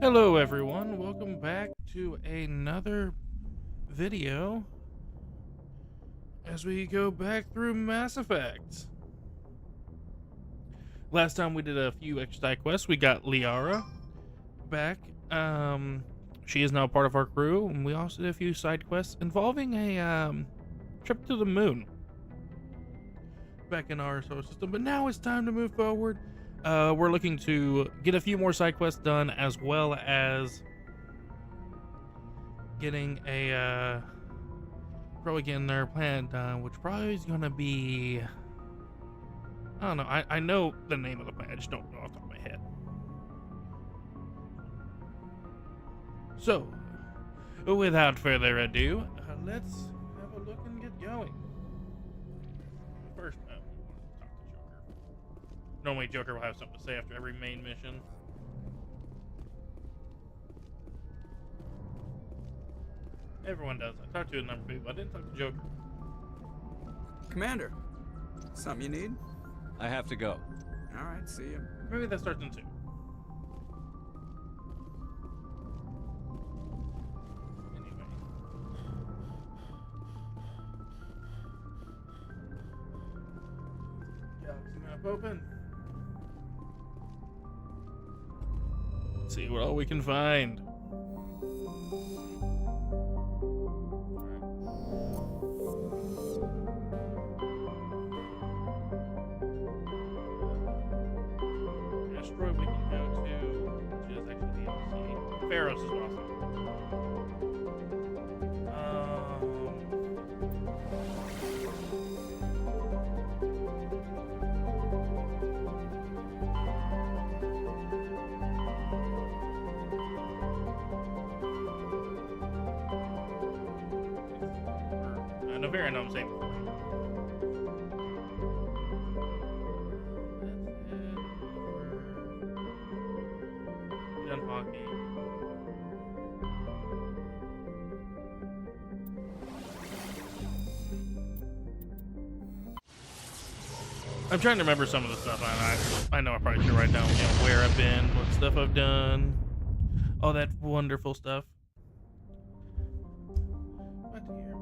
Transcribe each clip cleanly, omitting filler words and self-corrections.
Hello everyone, welcome back to another video as we go back through Mass Effect. Last time we did a few extra side quests. We got Liara back. She is now part of our crew, and we also did a few side quests involving a trip to the moon back in our solar system. But now it's time to move forward. We're looking to get a few more side quests done, as well as getting a probably getting their planet done, which probably is gonna be, I don't know. I know the name of the planet, I just don't know off the top of my head. So, without further ado, let's have a look and get going. First, talk to Joker. Normally, Joker will have something to say after every main mission. Everyone does. I talked to a number of people. I didn't talk to Joker. Commander, something you need? I have to go. All right, see you. Maybe that starts in 2. Anyway. Galaxy map open. Let's see what all we can find. Asteroid we can go to, which is actually the MC. Pharos is awesome. Novaria, no, I'm saying before. Done hockey. I'm trying to remember some of the stuff. I know I probably should write down, where I've been, what stuff I've done, all that wonderful stuff. But here we are.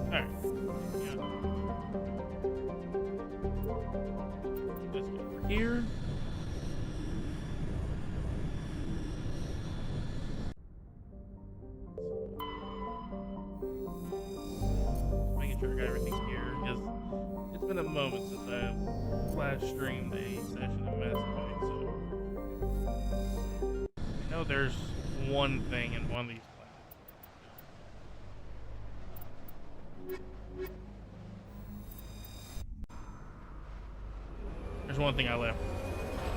Alright. Yeah. Let's go over here. Making sure I got everything here, because it's been a moment since I flash streamed a session of Mass Effect, so I know there's one thing in one of these planets. There's one thing I left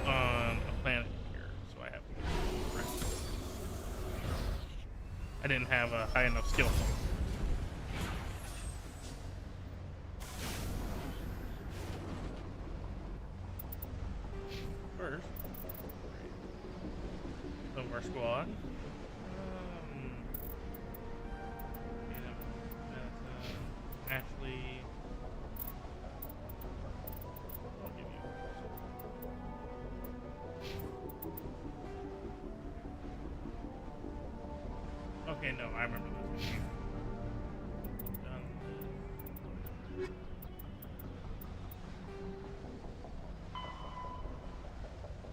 on a planet here, so I have to go around. I didn't have a high enough skill point. First, some of our squad. Ashley. I'll give you. Okay, no, I remember this. Done.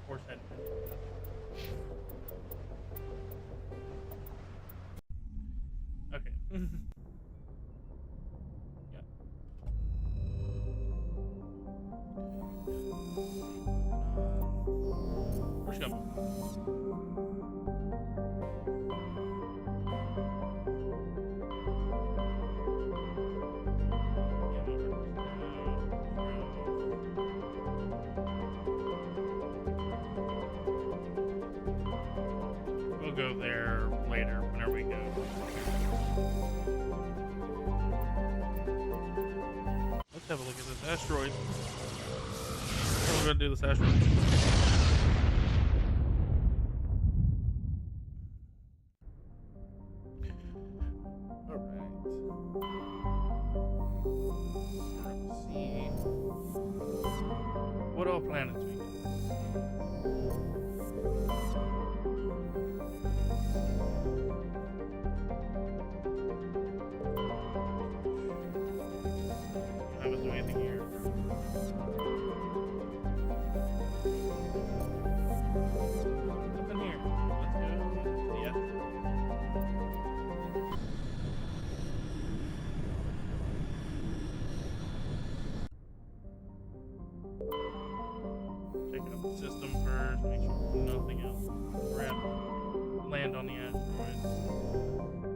Horse head. Okay. Yeah. Where's she going? We'll go there later, whenever we go. Let's have a look at this asteroid. We're gonna do this asteroid. What all planets we got? I was doing anything here. Nothing here. Let's go. Yeah. Checking up the system first, make sure nothing else. Land on the asteroid.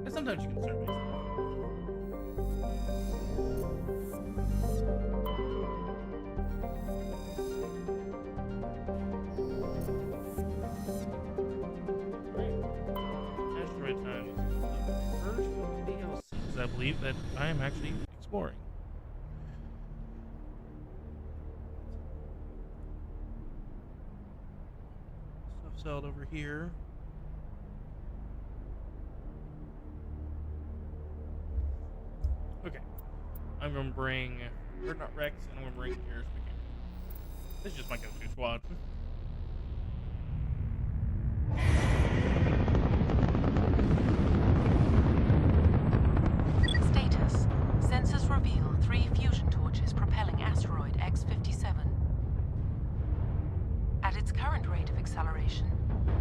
And sometimes you can survey stuff. Asteroid time is the first of the DLCs, I believe, that I am actually exploring. Stuff sold over here. Okay. I'm gonna bring, or not Rex, and I'm gonna bring Ears again. This is just my go-to squad. Status. Sensors reveal 3 fusion torches propelling asteroid X-57. At its current rate of acceleration,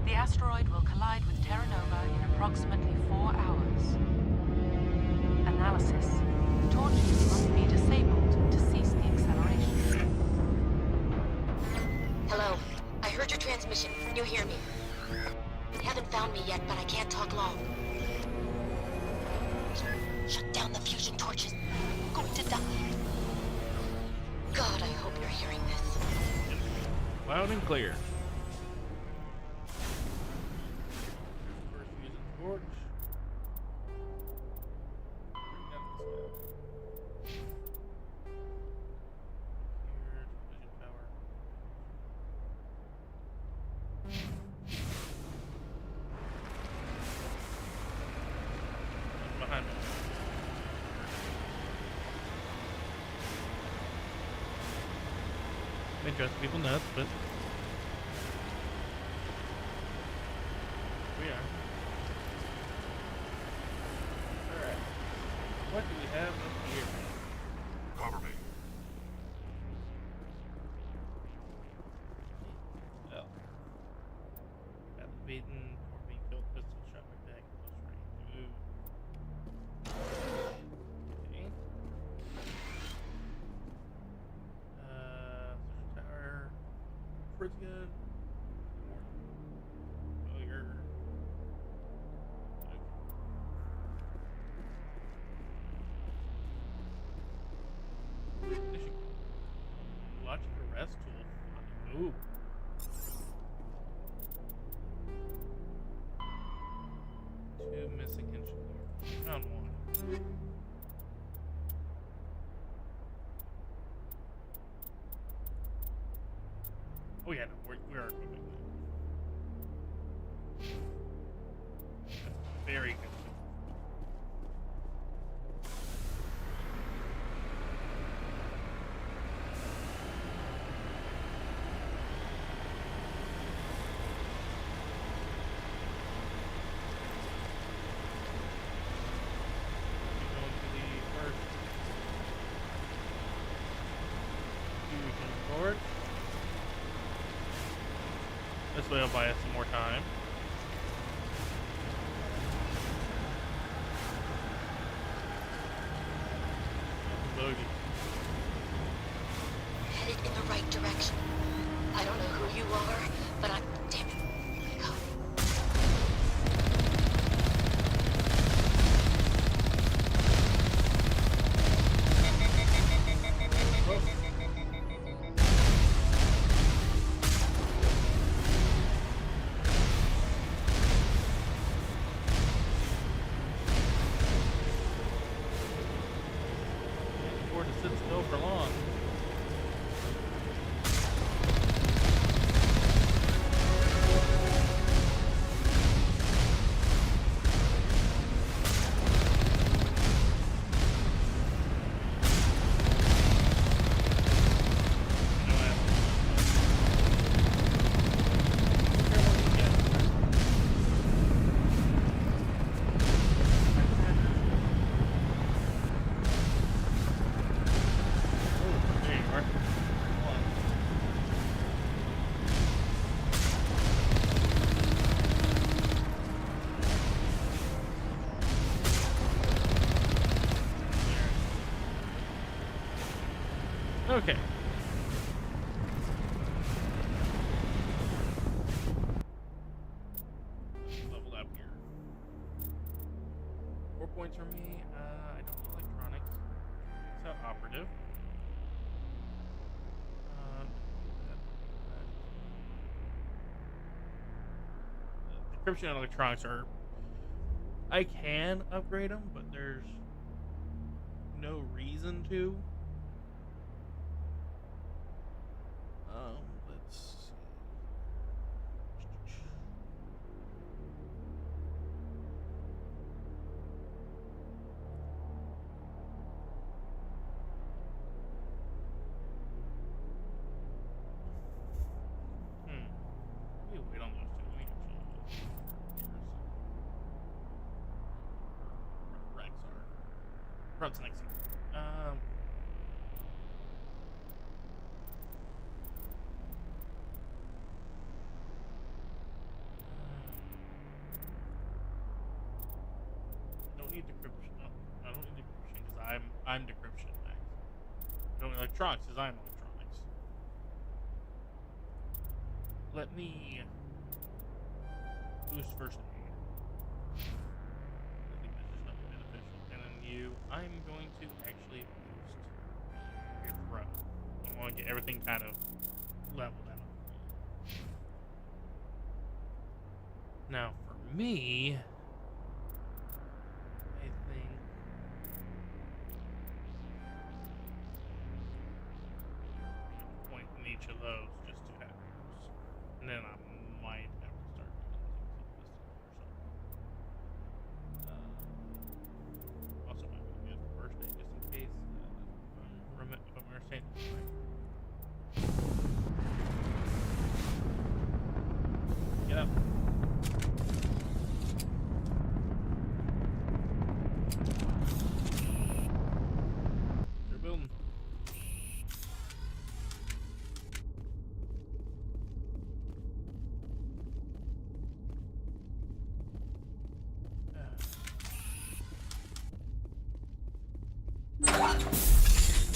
the asteroid will collide with Terra Nova in approximately 4 hours. Analysis. Torches must be disabled to cease the acceleration. Hello. I heard your transmission. Can you hear me? You haven't found me yet, but I can't talk long. Shut down the fusion torches. I'm going to die. God, I hope you're hearing this. Loud and clear. First using torch. Bring down the slab. Here's vision power. Nothing behind me. May drive people nuts, but we are. Alright. What do we have up here? Cover me. Well. Got the beaten or being killed pistol shot by back close range. Ooh. Okay. Social tower. Pretty good. Failure. Okay. Mission. Watch the rest tool. Ooh. Two missing engineers. Found one. Oh yeah, no, we are equipping that. That's very good. Going to the first fusion torch. This way I'll buy us some more time. Bogey. Headed in the right direction. I don't know who you are, but I'm... Damn it. Go. Can't afford to sit still for long. Okay. Leveled up here. 4 points for me. I don't need electronics. So operative. Decryption and electronics are. I can upgrade them, but there's no reason to. Let's see. Let me wait on those two. Let me actually. Rex are. Front's next. I don't need decryption. No, I don't need decryption because I'm decryption max. I don't need electronics because I'm electronics. Let me boost first aid. I think that's just not beneficial. And then you, I'm going to actually boost your throw. I want to get everything kind of leveled out. Now for me, I think point in each of those just to have yours. And then I might have to start doing something this also might be good for first aid just in case if I'm understanding this right. Get up. They're building.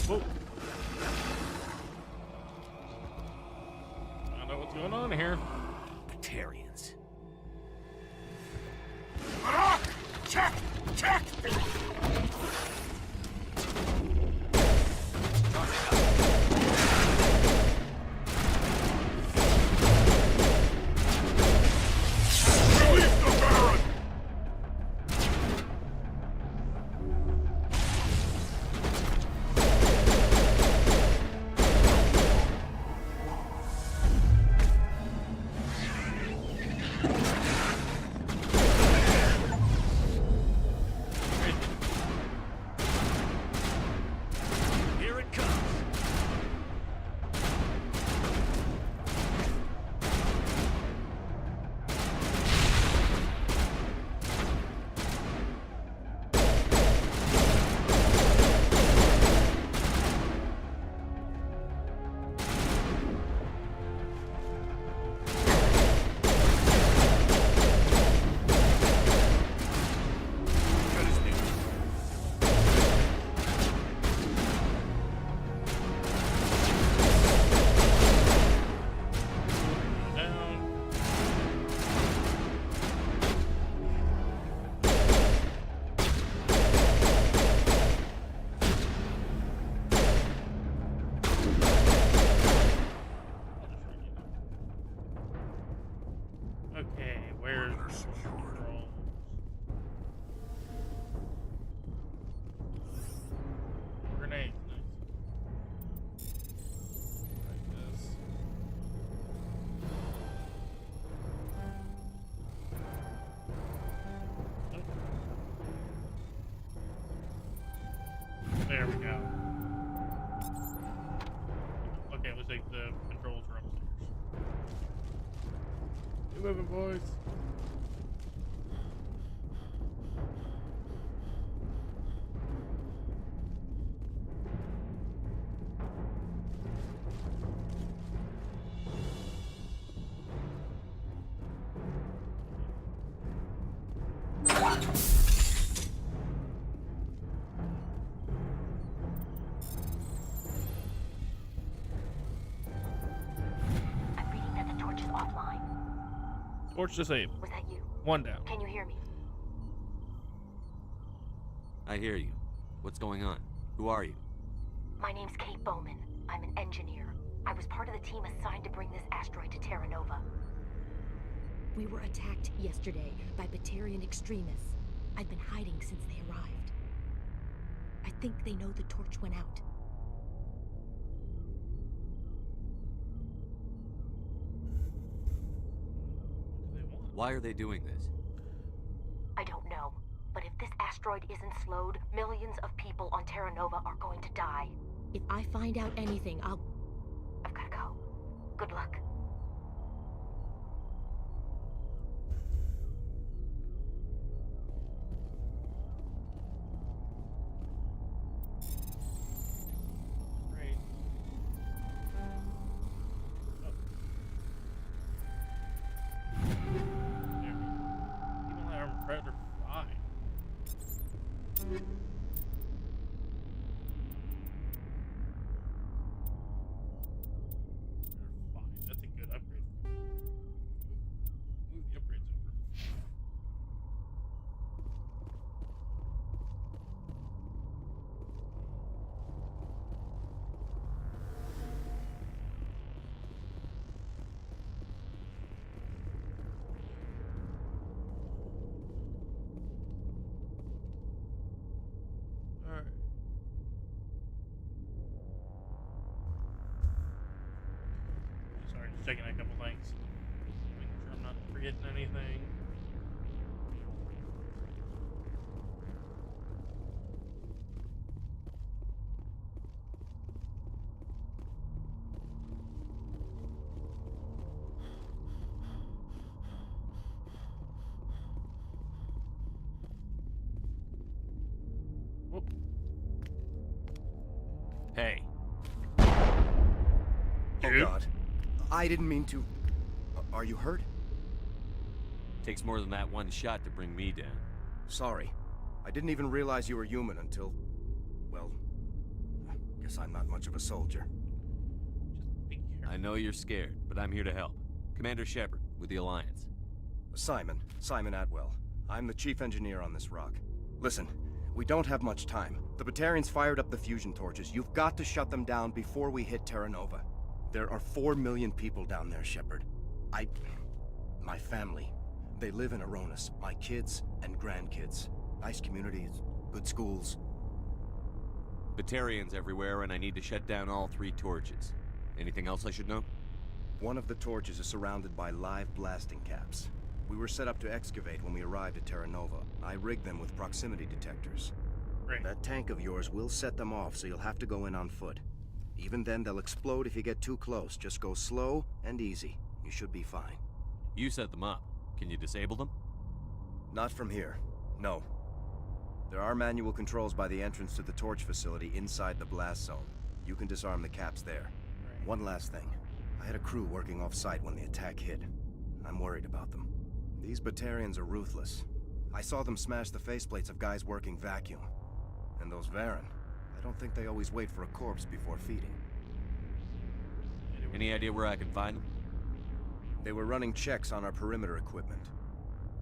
Whoa. I don't know what's going on here. Batarians. Check! Check! Release the Baron! Here it comes. Got his name. Down. Okay, where's Perimeter the secured. controls? Grenades, nice. Like this. There we go. Okay, looks like the controls are upstairs. Keep moving, boys. Torch disabled. Was that you? One down. Can you hear me? I hear you. What's going on? Who are you? My name's Kate Bowman. I'm an engineer. I was part of the team assigned to bring this asteroid to Terra Nova. We were attacked yesterday by Batarian extremists. I've been hiding since they arrived. I think they know the torch went out. Why are they doing this? I don't know. But if this asteroid isn't slowed, millions of people on Terra Nova are going to die. If I find out anything, I've gotta go. Good luck. Great. Even that armor predator fine. Fine. That's a good upgrade. Move the upgrades over. Alright. Sorry, just checking a couple things. Making sure I'm not forgetting anything. Whoop. Hey, Oh Dude. God. I didn't mean to. Are you hurt? takes more than that one shot to bring me down. Sorry. I didn't even realize you were human until... well... guess I'm not much of a soldier. Just be careful. I know you're scared, but I'm here to help. Commander Shepard, with the Alliance. Simon Atwell. I'm the chief engineer on this rock. Listen, we don't have much time. The Batarians fired up the fusion torches. You've got to shut them down before we hit Terra Nova. There are 4 million people down there, Shepard. My family. They live in Aronis. My kids and grandkids. Nice communities, good schools. Batarians everywhere, and I need to shut down all 3 torches. Anything else I should know? One of the torches is surrounded by live blasting caps. We were set up to excavate when we arrived at Terra Nova. I rigged them with proximity detectors. Great. That tank of yours will set them off, so you'll have to go in on foot. Even then, they'll explode if you get too close. Just go slow and easy. You should be fine. You set them up. Can you disable them? Not from here. No. There are manual controls by the entrance to the torch facility inside the blast zone. You can disarm the caps there. Right. One last thing. I had a crew working off-site when the attack hit. I'm worried about them. These Batarians are ruthless. I saw them smash the faceplates of guys working vacuum. And those Varen, I don't think they always wait for a corpse before feeding. Any idea where I can find them? They were running checks on our perimeter equipment.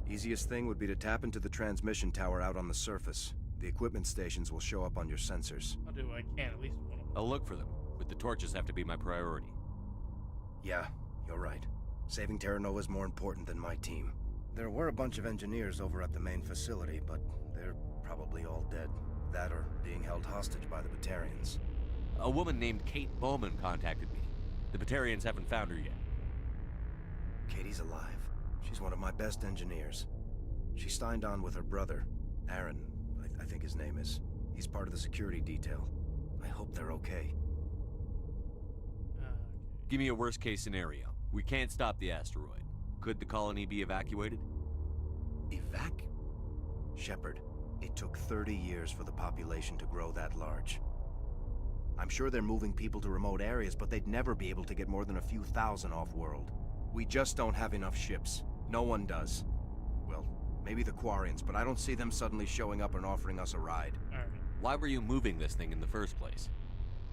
Easiest thing would be to tap into the transmission tower out on the surface. The equipment stations will show up on your sensors. I'll do what I can, at least one of them. I'll look for them, but the torches have to be my priority. Yeah, you're right. Saving Terra Nova is more important than my team. There were a bunch of engineers over at the main facility, but they're probably all dead. That or being held hostage by the Batarians. A woman named Kate Bowman contacted me. The Batarians haven't found her yet. Katie's alive. She's one of my best engineers. She signed on with her brother, Aaron, I think his name is. He's part of the security detail. I hope they're okay. Give me a worst-case scenario. We can't stop the asteroid. Could the colony be evacuated? Shepard, it took 30 years for the population to grow that large. I'm sure they're moving people to remote areas, but they'd never be able to get more than a few thousand off-world. We just don't have enough ships. No one does. Well, maybe the Quarians, but I don't see them suddenly showing up and offering us a ride. Alright. Why were you moving this thing in the first place?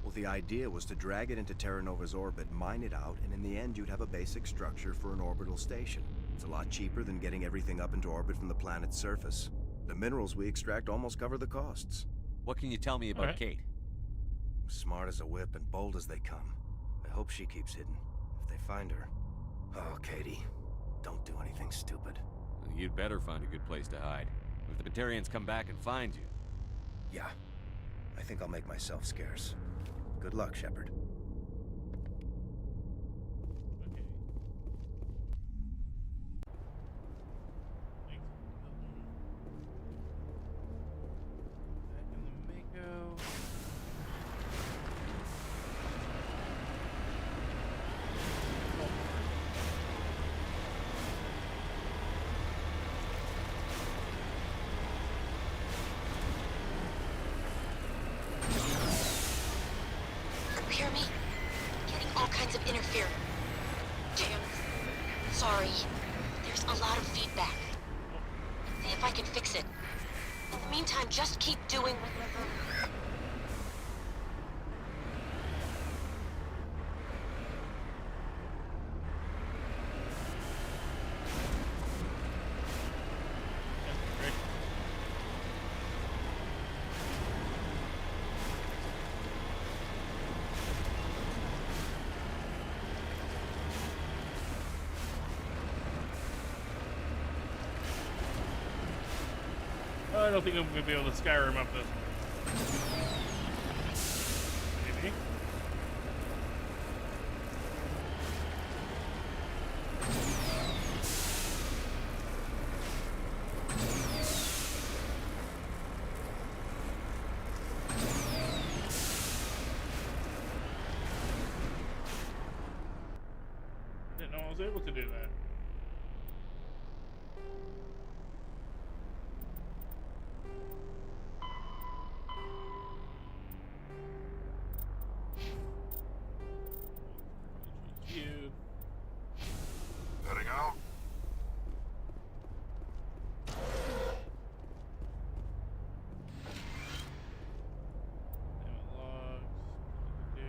Well, the idea was to drag it into Terra Nova's orbit, mine it out, and in the end you'd have a basic structure for an orbital station. It's a lot cheaper than getting everything up into orbit from the planet's surface. The minerals we extract almost cover the costs. What can you tell me about Alright. Kate? Smart as a whip and bold as they come. I hope she keeps hidden. If they find her... Oh, Katie. Don't do anything stupid. Well, you'd better find a good place to hide. If the Batarians come back and find you. Yeah. I think I'll make myself scarce. Good luck, Shepard. Okay. Thanks. Back in the Mako. Hear me? Getting all kinds of interference. Damn. Sorry. There's a lot of feedback. See if I can fix it. In the meantime, just keep doing whatever. Great. I don't think I'm gonna be able to Skyrim up this one. Maybe. Didn't know I was able to do that. You. Heading out? Logs. Do.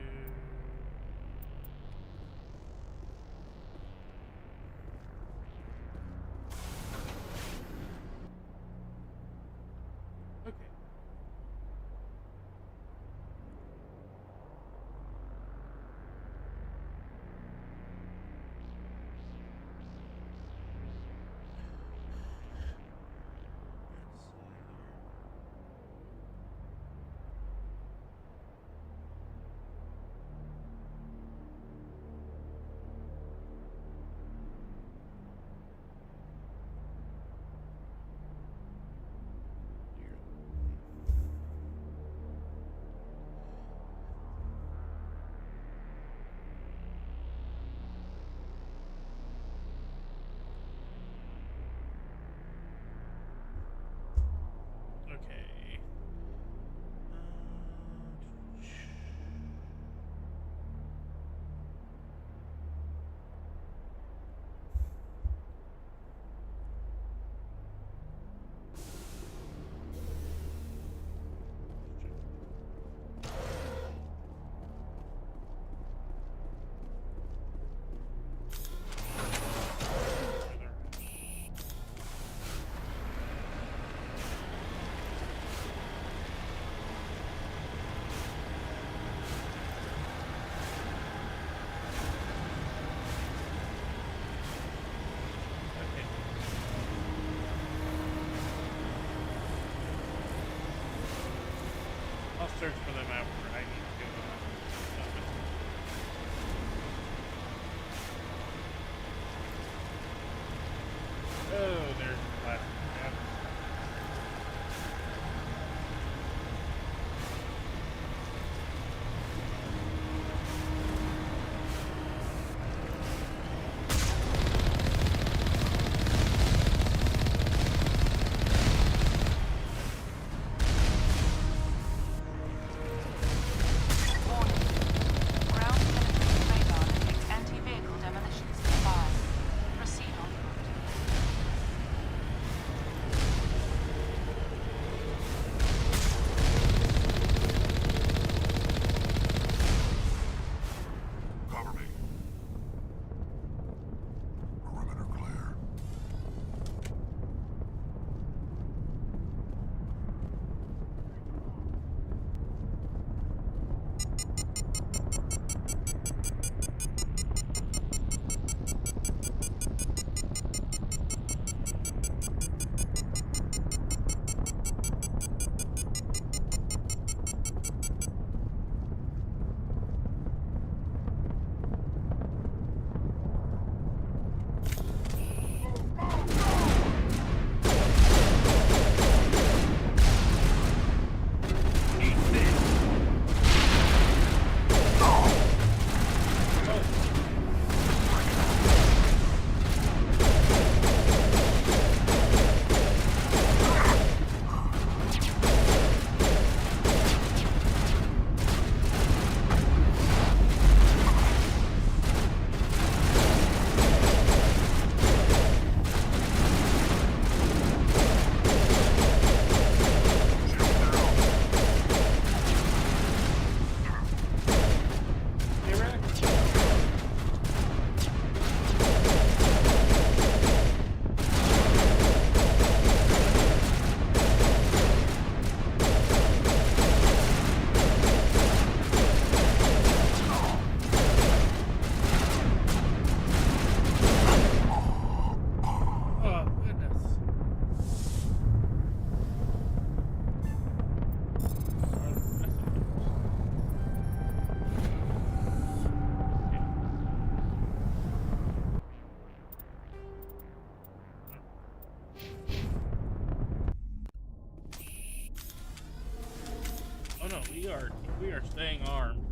We are staying armed.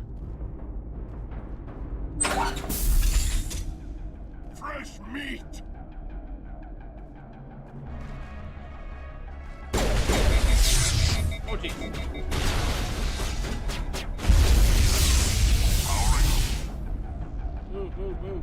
Fresh meat! Oh, gee. Move, move, move.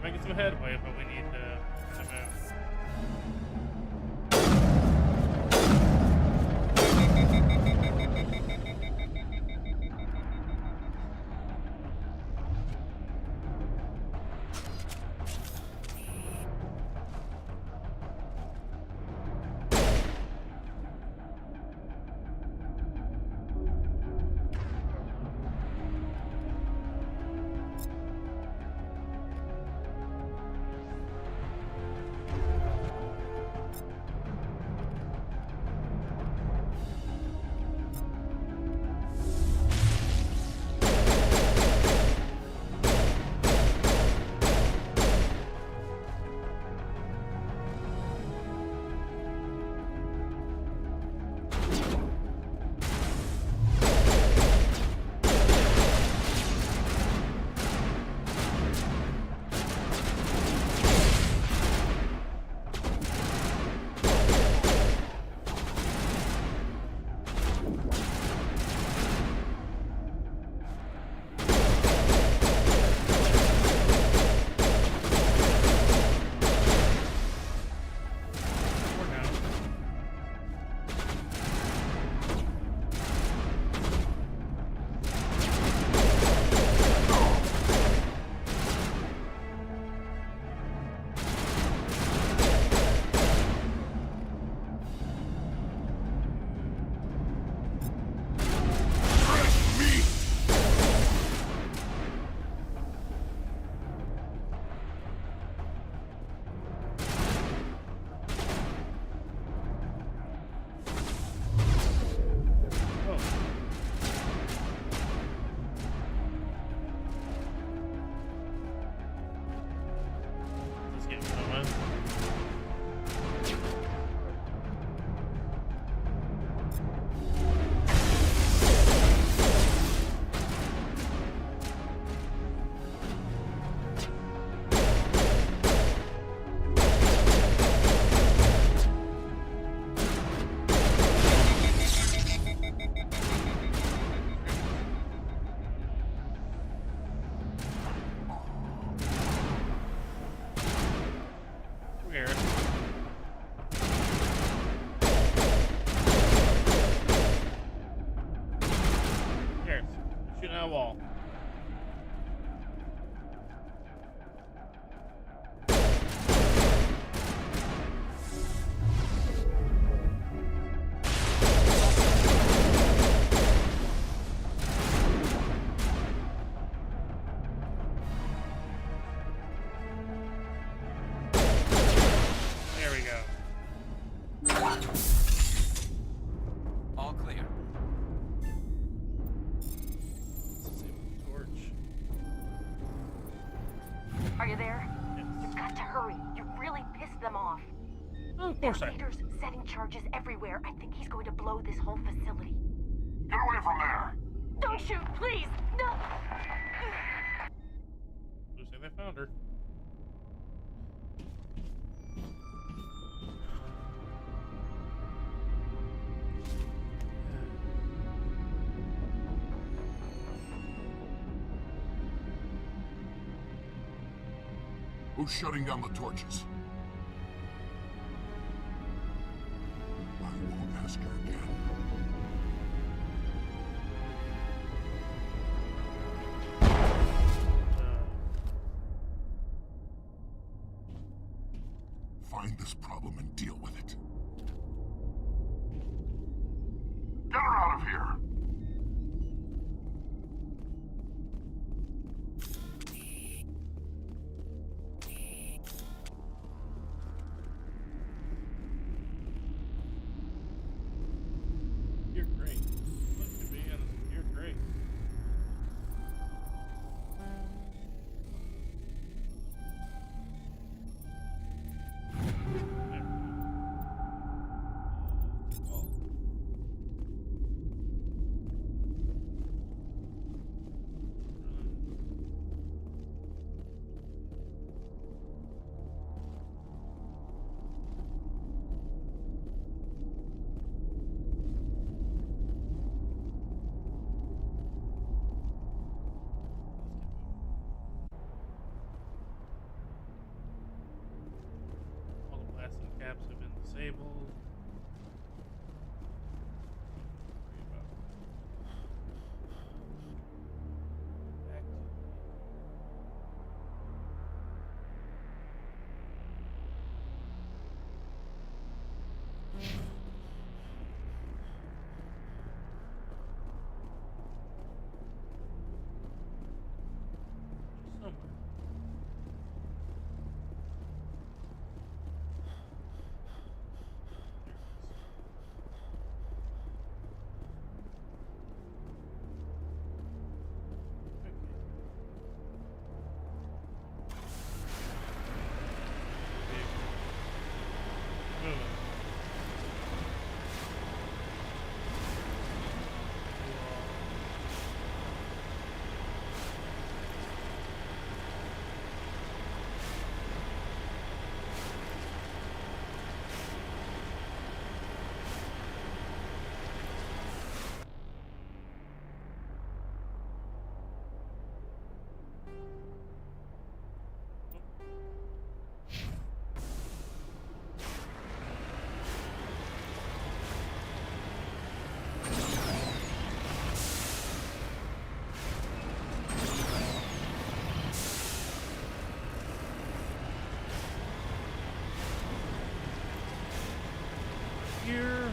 Making some headway, but we need to move. Wall. There we go. them off. Oh, of Their course I. leader's setting charges everywhere. I think he's going to blow this whole facility. Get away from there! Don't shoot, please! No! Looks like they found her. Who's shutting down the torches? I won't ask her again. Find this problem and deal with it. Get her out of here! You're great. Look, to be honest, you're great. There. Well. All the blasting caps have been disabled. Worry about back to somewhere. Here.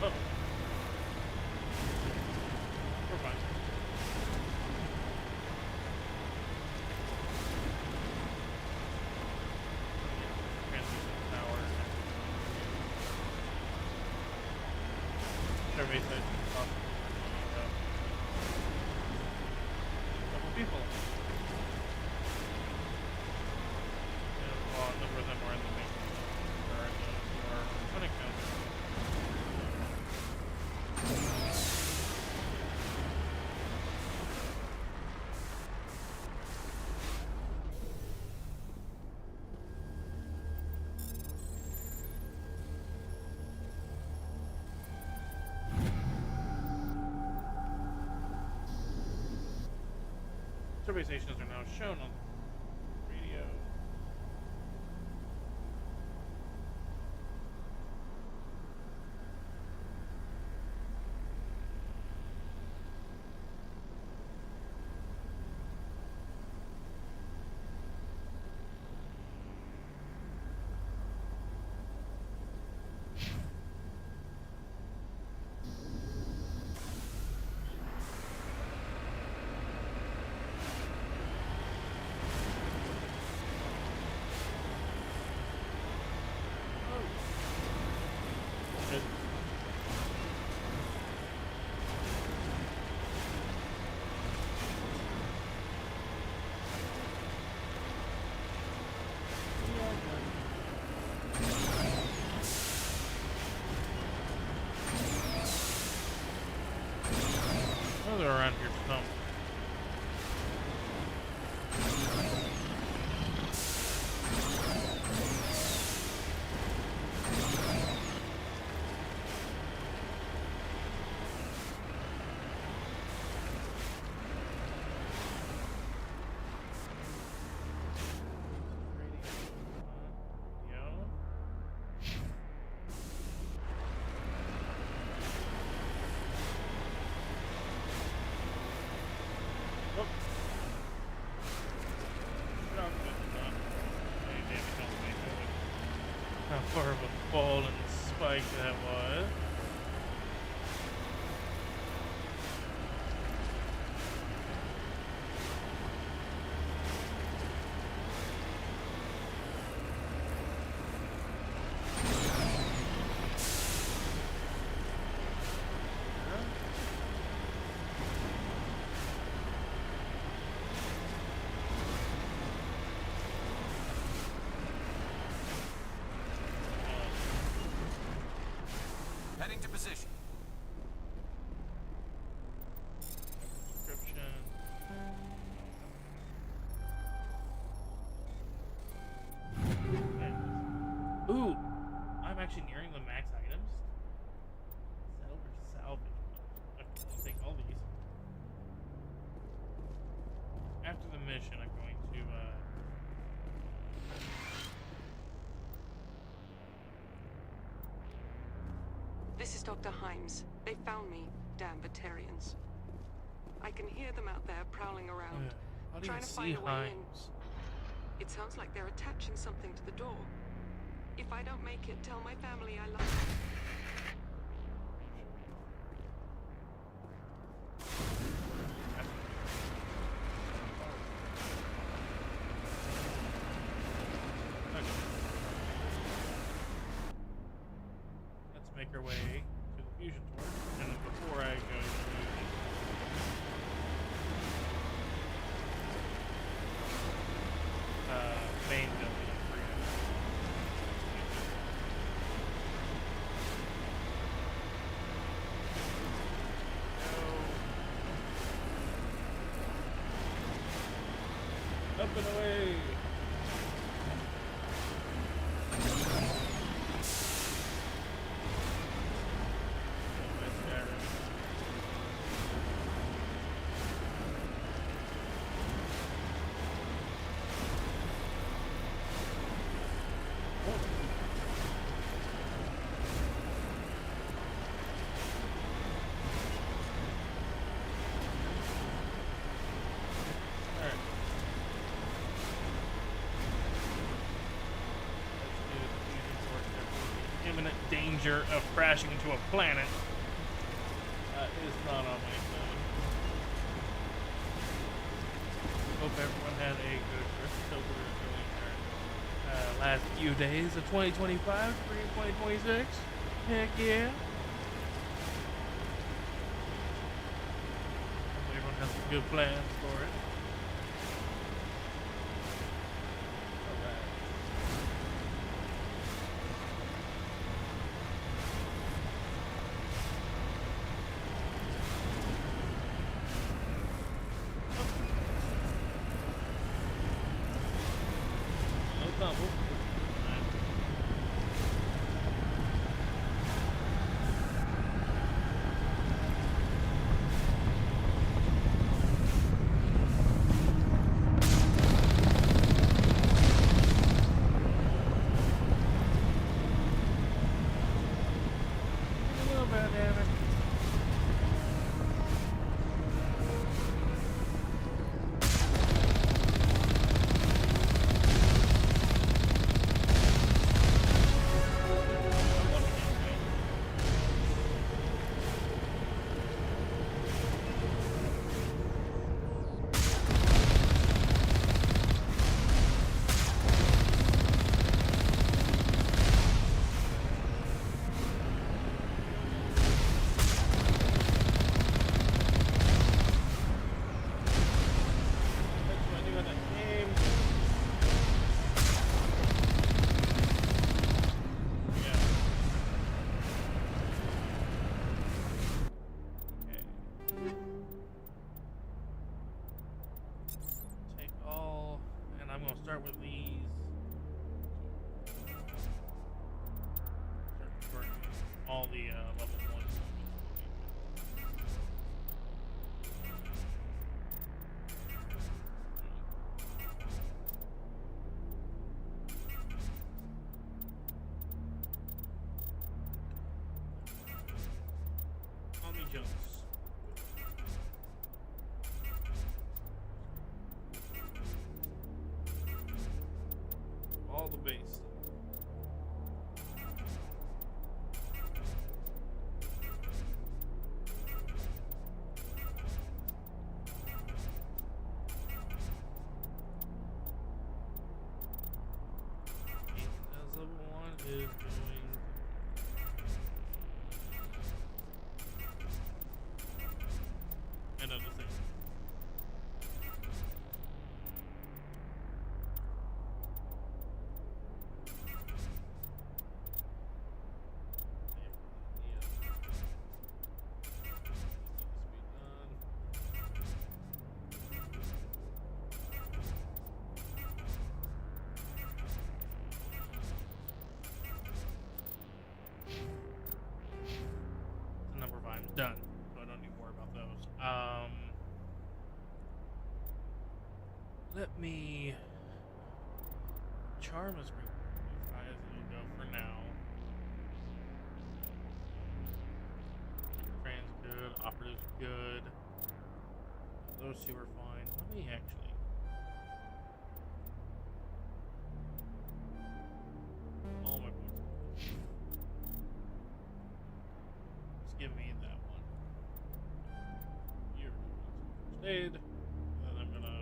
Oh. We're fine. Transmission tower. Survey station possibly. Couple people. And well, a number of them are in the main or in the clinic now. Survey stations are now shown on the radio. they're around here somewhere. How far of a fall and spike that was. Heading to position. Description. Ooh, I'm actually nearing the max items. Sell or salvage? I'll take all these. After the mission, I'm going to. This is Dr. Himes. They found me, damn Batarians. I can hear them out there prowling around, How do you trying to see find a way in. Himes? It sounds like they're attaching something to the door. If I don't make it, tell my family I love them. Let's make our way to the fusion torch, and then before I go to main building, up and away. Imminent danger of crashing into a planet. That is not on my phone. Hope everyone had a good Christmas over their last few days of 2025, spring 2026. Heck yeah. Hope everyone has some good plans for it. start with these. Start converting all the level 1. Tommy Jones. All the base. As level 1 is doing another thing. The number of items done, so I don't need to worry about those. Let me charm is as it'll go for now. Trans good, operatives good. Those two are fine. Let me actually. All my points. Just give me that one. You're first aid. Then I'm gonna.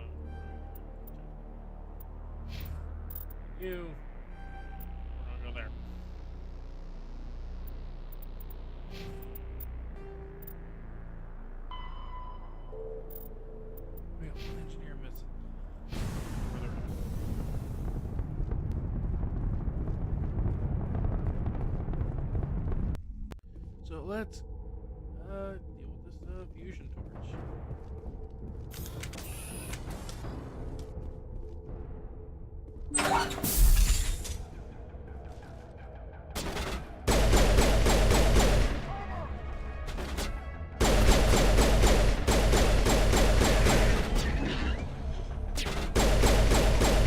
You. We're gonna go there. We got one engineer missing. Where they're at. So let's deal with this fusion torch.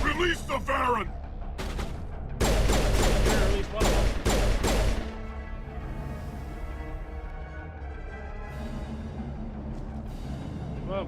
Release the Saren! Here, at least one of them. Well.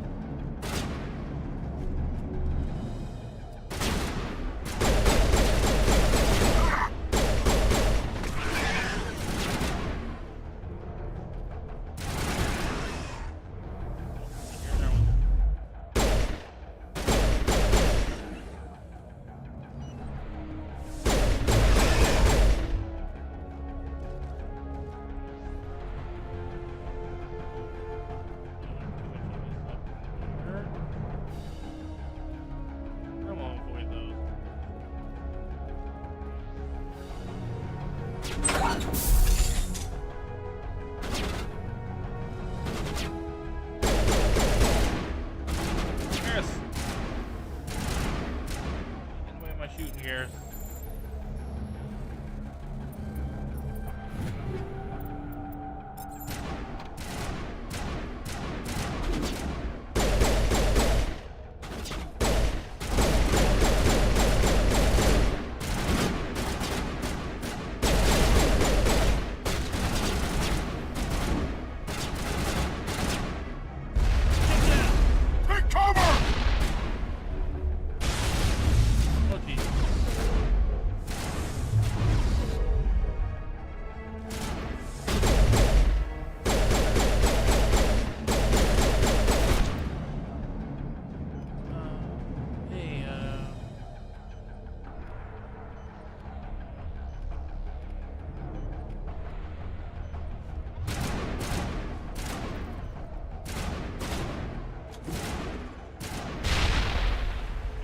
Come on, avoid those. Yes. Get away my shooting gears. Take cover! Oh, geez. Hey,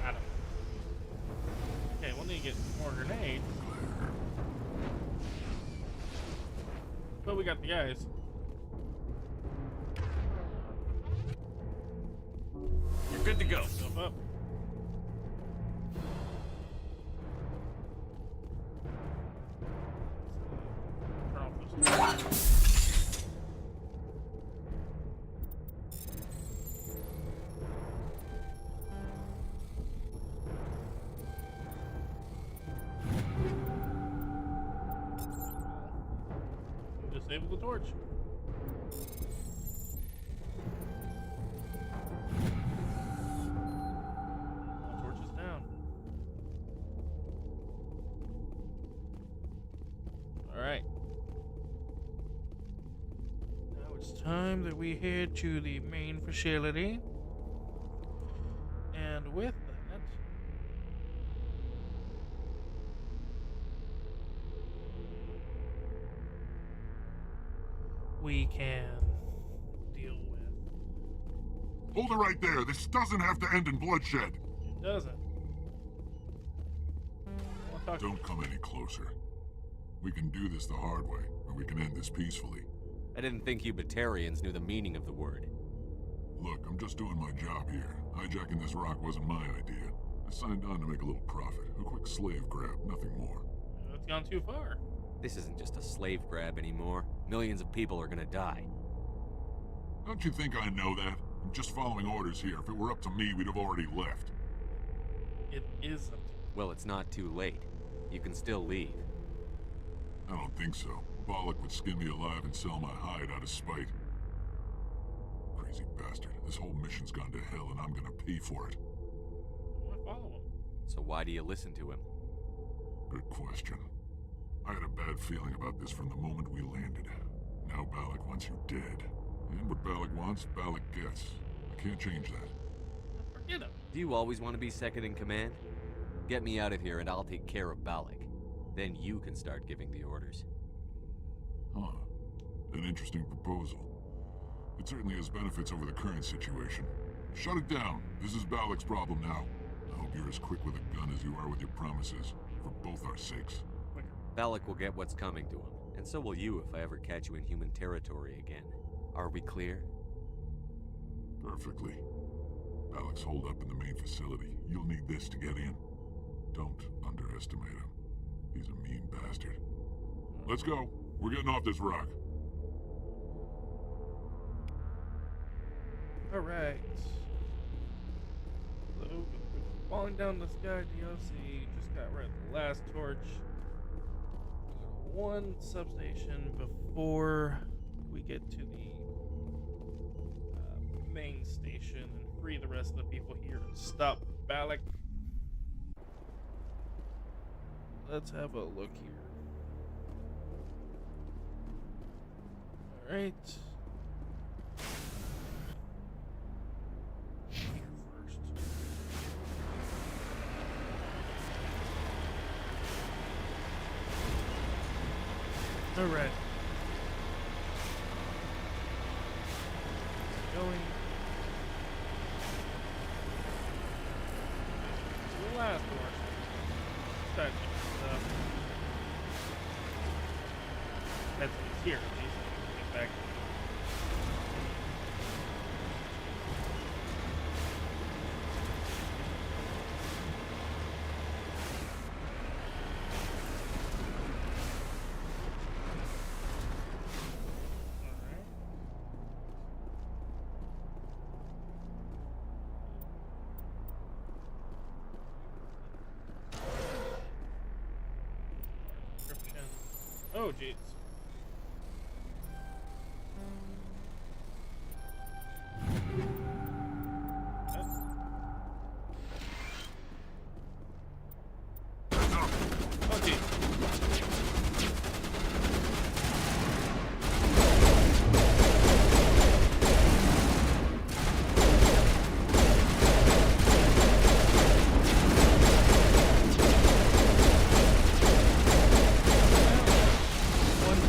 got him. Okay, we'll need to get more grenades. But we got the guys. You're good to go. Jump up. Disable the torch. Torch is down. Alright. Now it's time that we head to the main facility. And with that, we can deal with. Hold it right there. This doesn't have to end in bloodshed. It doesn't. Don't come any closer. We can do this the hard way, or we can end this peacefully. I didn't think you Batarians knew the meaning of the word. Look, I'm just doing my job here. Hijacking this rock wasn't my idea. I signed on to make a little profit. A quick slave grab, nothing more. That's gone too far. This isn't just a slave grab anymore. Millions of people are gonna die. Don't you think I know that? I'm just following orders here. If it were up to me, we'd have already left. It is. Well, it's not too late. You can still leave. I don't think so. Bollock would skin me alive and sell my hide out of spite. Crazy bastard. This whole mission's gone to hell and I'm gonna pay for it. I want to follow him. So why do you listen to him? Good question. I had a bad feeling about this from the moment we landed. Now Bollock wants you dead. And what Bollock wants, Bollock gets. I can't change that. Forget him. Do you always want to be second in command? Get me out of here and I'll take care of Balak. Then you can start giving the orders. Huh. An interesting proposal. It certainly has benefits over the current situation. Shut it down. This is Balak's problem now. I hope you're as quick with a gun as you are with your promises, for both our sakes. Balak will get what's coming to him, and so will you if I ever catch you in human territory again. Are we clear? Perfectly. Balak's holed up in the main facility. You'll need this to get in. Don't underestimate him. He's a mean bastard. Let's go. We're getting off this rock. Alright. So, falling down the sky DLC, just got rid of the last torch. One substation before we get to the main station and free the rest of the people here and stop Balak. Let's have a look here. Alright. First. Alright. Going. The last one. That stuff. That's here, at least. Get back. Oh, jeez. Oh, jeez. One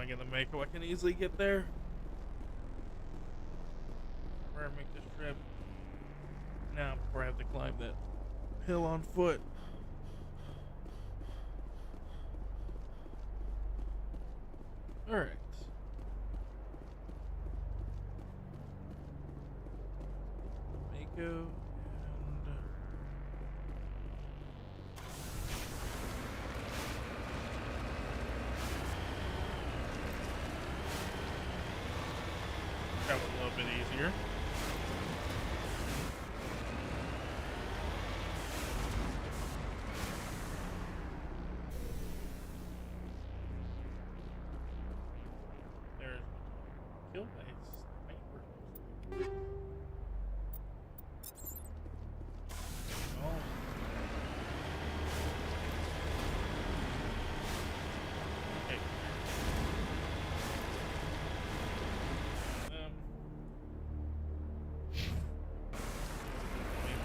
I get the Mako, I can easily get there. Before I make this trip. Now, before I have to climb that hill on foot. Alright. Mako and... That was a little bit easier. There's kill base. Oh. Okay.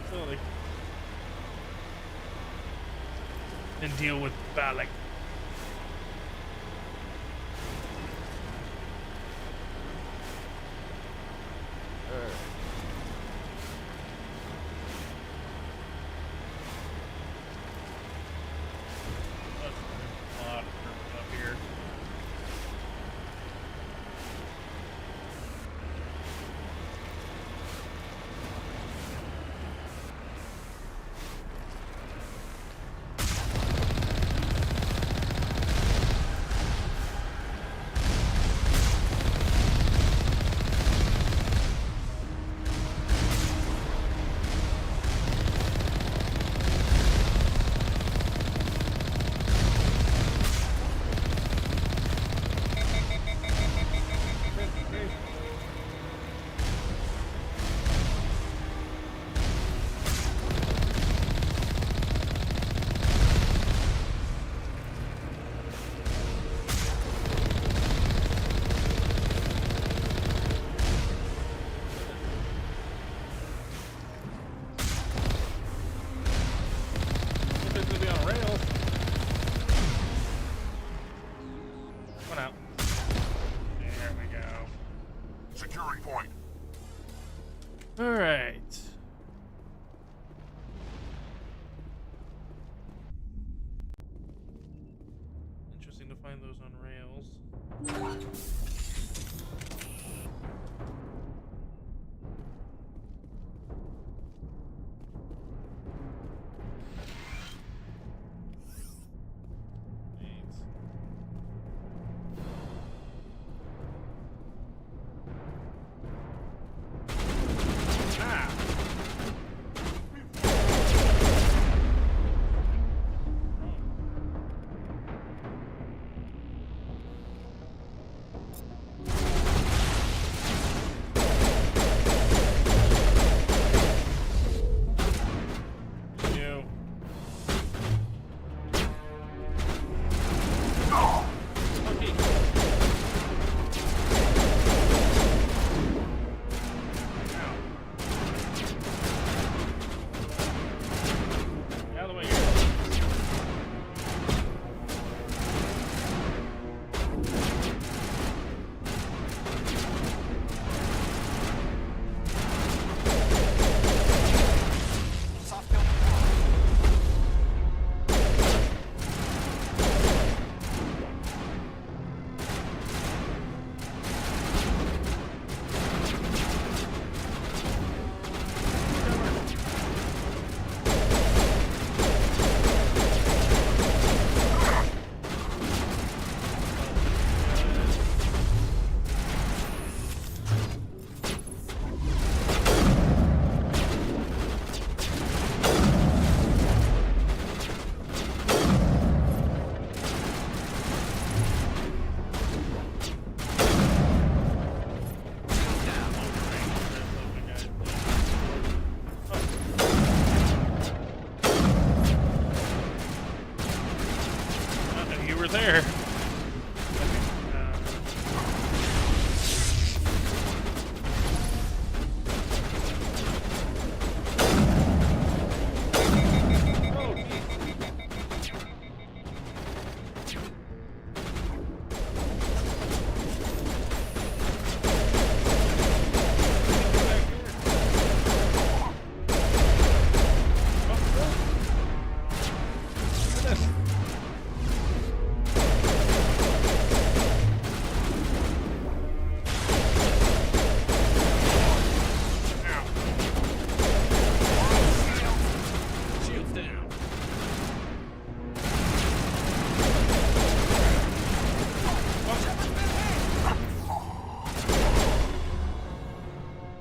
Facility. And deal with Balak. That's a lot of stuff up here. If it's gonna be on rails. One out. There we go. Securing point. Alright. Interesting to find those on rails. Neat. Ah!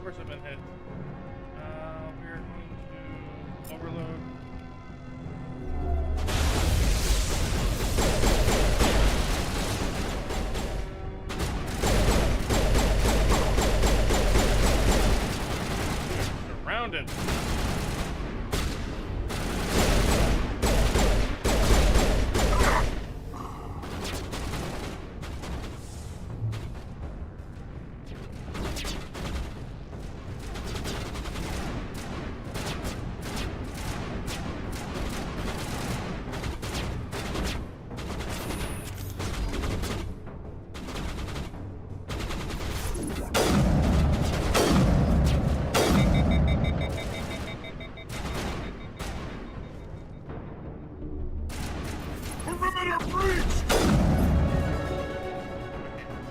course I've been hit. We're going to overload. Surrounded. Perimeter breach!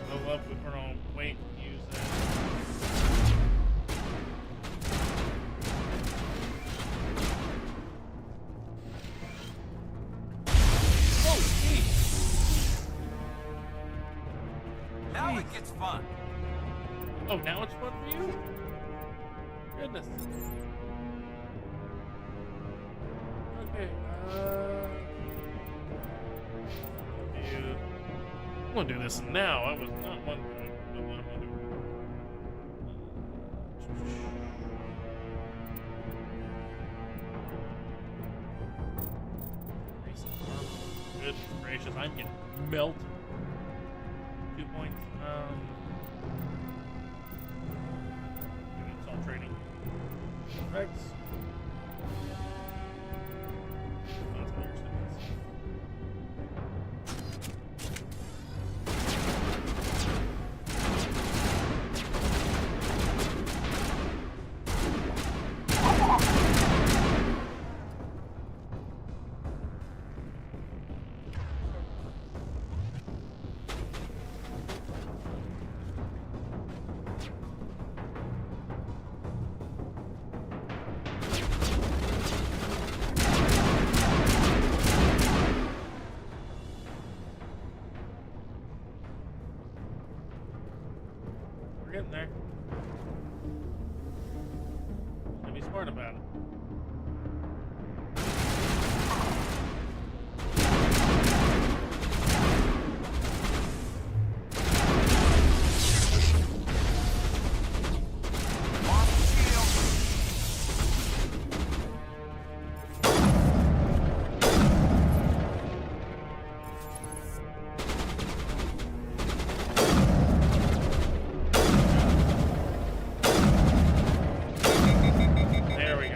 I love it. We're gonna wait to use that. Oh, jeez. Now it gets fun. Oh, now it's fun for you? Goodness. Okay, I'm gonna do this now. I was not wondering what I'm gonna do. Goodness gracious, I'm getting melted. 2 points. It's all trading. Rex. That's what yours is. We're getting there. Gotta be smart about it. There we go.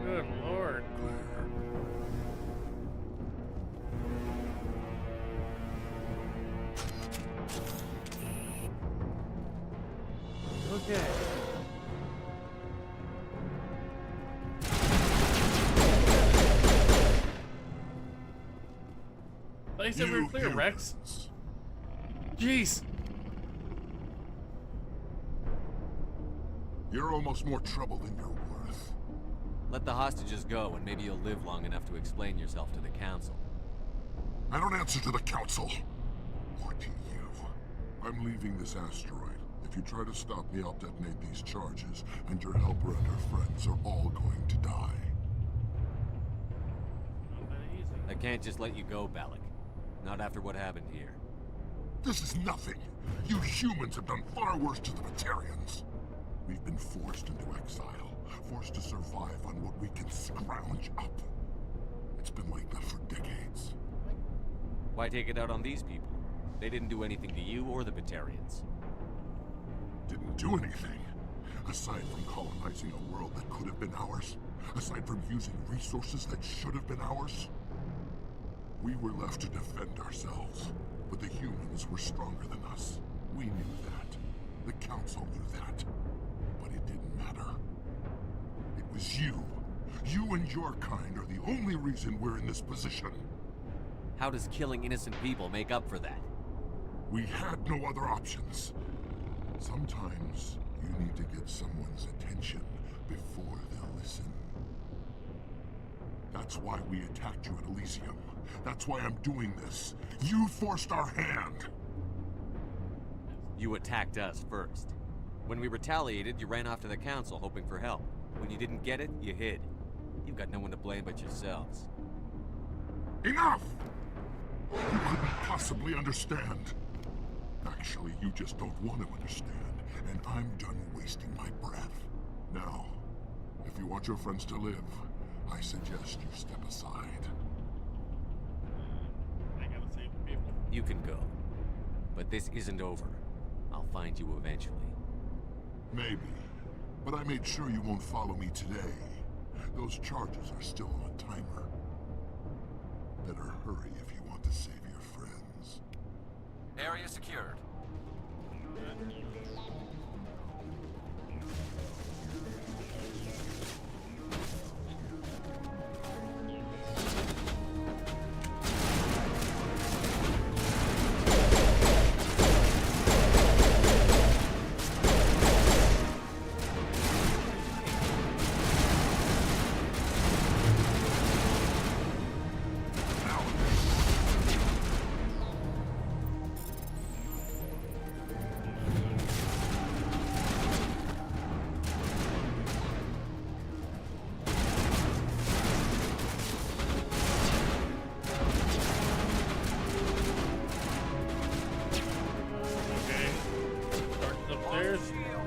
Good lord. Okay. They said we were clear, Rex. humans. Jeez. You're almost more trouble than you're worth. Let the hostages go, and maybe you'll live long enough to explain yourself to the council. I don't answer to the council. Or to you. I'm leaving this asteroid. If you try to stop me, I'll detonate these charges, and your helper and her friends are all going to die. Not that easy. I can't just let you go, Balak. Not after what happened here. This is nothing. You humans have done far worse to the Batarians. We've been forced into exile, forced to survive on what we can scrounge up. It's been like that for decades. Why take it out on these people? They didn't do anything to you or the Batarians. Didn't do anything. Aside from colonizing a world that could have been ours, aside from using resources that should have been ours, we were left to defend ourselves. But the humans were stronger than us. We knew that. The council knew that. But it didn't matter. It was you. You and your kind are the only reason we're in this position. How does killing innocent people make up for that? We had no other options. Sometimes you need to get someone's attention before they'll listen. That's why we attacked you at Elysium. That's why I'm doing this. You forced our hand. You attacked us first. When we retaliated, you ran off to the council hoping for help. When you didn't get it, you hid. You've got no one to blame but yourselves. Enough! You couldn't possibly understand. Actually, you just don't want to understand, and I'm done wasting my breath. Now, if you want your friends to live, I suggest you step aside. I gotta save the people. You can go. But this isn't over. I'll find you eventually. Maybe. But I made sure you won't follow me today. Those charges are still on a timer. Better hurry if you want to save your friends. Area secured. Okay. Charges upstairs.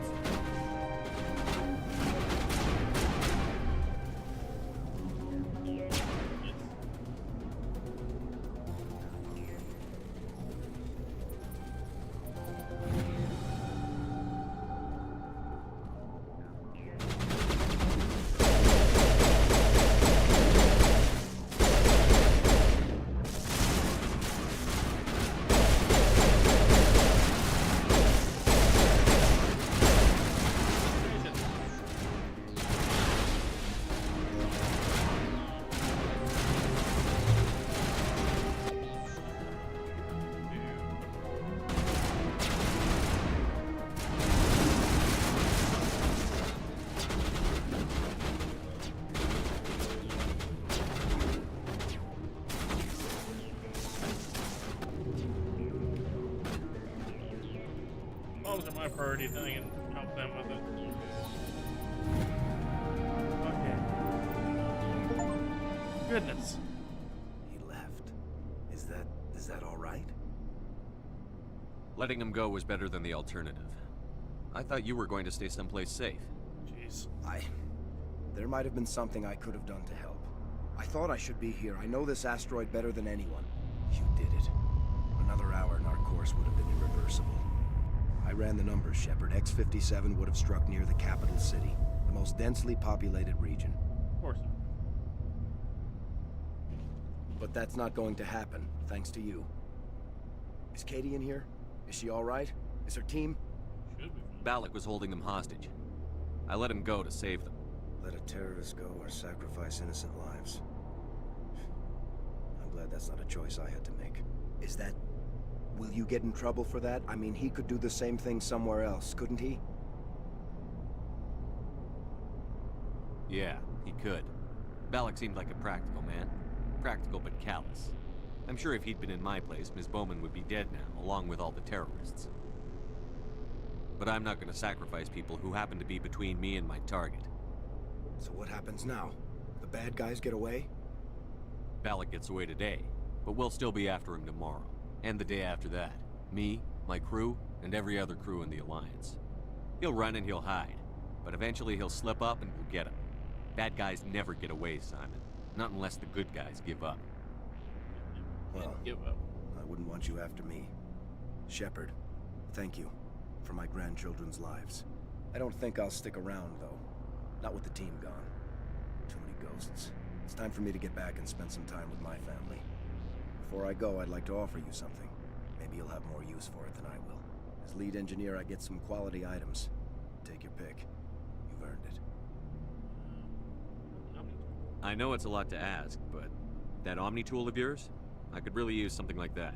Those are my priority thing and help them with it. Okay. Goodness. He left. Is that all right? Letting him go was better than the alternative. I thought you were going to stay someplace safe. Jeez. There might have been something I could have done to help. I thought I should be here. I know this asteroid better than anyone. You did it. Another hour and our course would have been irreversible. I ran the numbers, Shepard. X-57 would have struck near the capital city, the most densely populated region. Of course. But that's not going to happen, thanks to you. Is Katie in here? Is she all right? Is her team? Should be. Balak was holding them hostage. I let him go to save them. Let a terrorist go or sacrifice innocent lives. I'm glad that's not a choice I had to make. Is that... Will you get in trouble for that? I mean, he could do the same thing somewhere else, couldn't he? Yeah, he could. Balak seemed like a practical man. Practical but callous. I'm sure if he'd been in my place, Ms. Bowman would be dead now, along with all the terrorists. But I'm not going to sacrifice people who happen to be between me and my target. So what happens now? The bad guys get away? Balak gets away today, but we'll still be after him tomorrow. And the day after that. Me, my crew, and every other crew in the Alliance. He'll run and he'll hide, but eventually he'll slip up and we'll get him. Bad guys never get away, Simon. Not unless the good guys give up. Well, Give up. I wouldn't want you after me. Shepard, thank you for my grandchildren's lives. I don't think I'll stick around, though. Not with the team gone. Too many ghosts. It's time for me to get back and spend some time with my family. Before I go, I'd like to offer you something. Maybe you'll have more use for it than I will. As lead engineer, I get some quality items. Take your pick. You've earned it. I know it's a lot to ask, but that Omni tool of yours? I could really use something like that.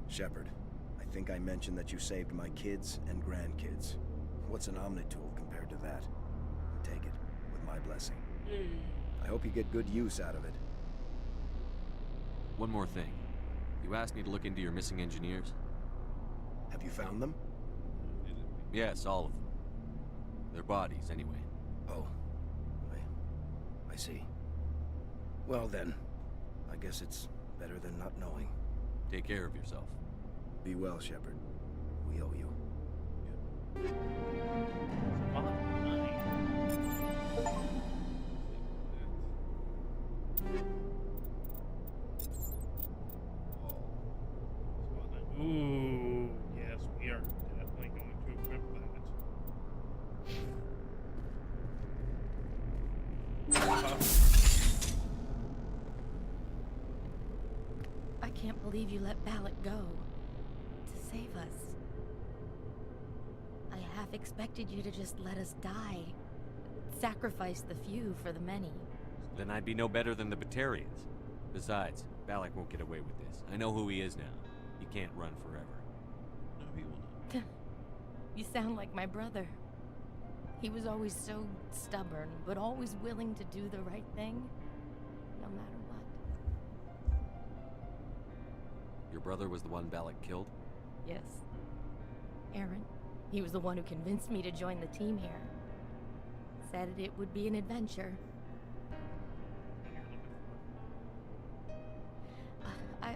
Shepard, I think I mentioned that you saved my kids and grandkids. What's an Omni tool compared to that? Take it, with my blessing. I hope you get good use out of it. One more thing. You asked me to look into your missing engineers? Have you found them? Yes, all of them. Their bodies, anyway. Oh. I see. Well then, I guess it's better than not knowing. Take care of yourself. Be well, Shepard. We owe you. Ooh, yes, we are definitely going to equip that. I can't believe you let Balak go. To save us. I half expected you to just let us die. Sacrifice the few for the many. Then I'd be no better than the Batarians. Besides, Balak won't get away with this. I know who he is now. He can't run forever. No, he will not. You sound like my brother. He was always so stubborn, but always willing to do the right thing, no matter what. Your brother was the one Balak killed? Yes. Aaron. He was the one who convinced me to join the team here. Said it would be an adventure.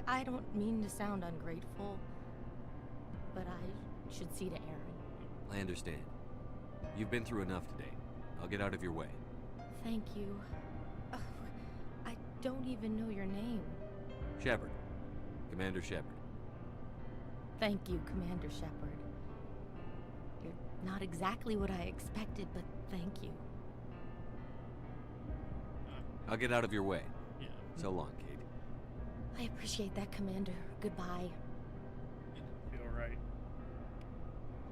I don't mean to sound ungrateful, but I should see to Aaron. I understand. You've been through enough today. I'll get out of your way. Thank you. I don't even know your name. Shepard. Commander Shepard. Thank you, Commander Shepard. You're not exactly what I expected, but thank you. I'll get out of your way. Yeah. So long, Kate. I appreciate that, Commander. Goodbye. It didn't feel right.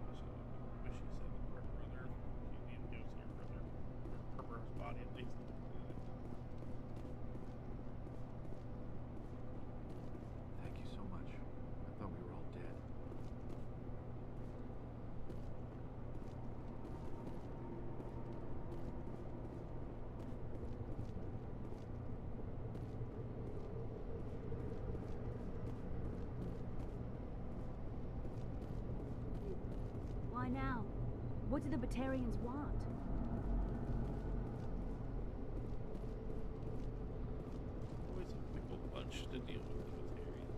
Wish she said her brother. She needed to go see her brother. Her brother's body, at least. Thank you so much. I thought we were all dead. Why now? What do the Batarians want? Always a fickle bunch to deal with the Batarians.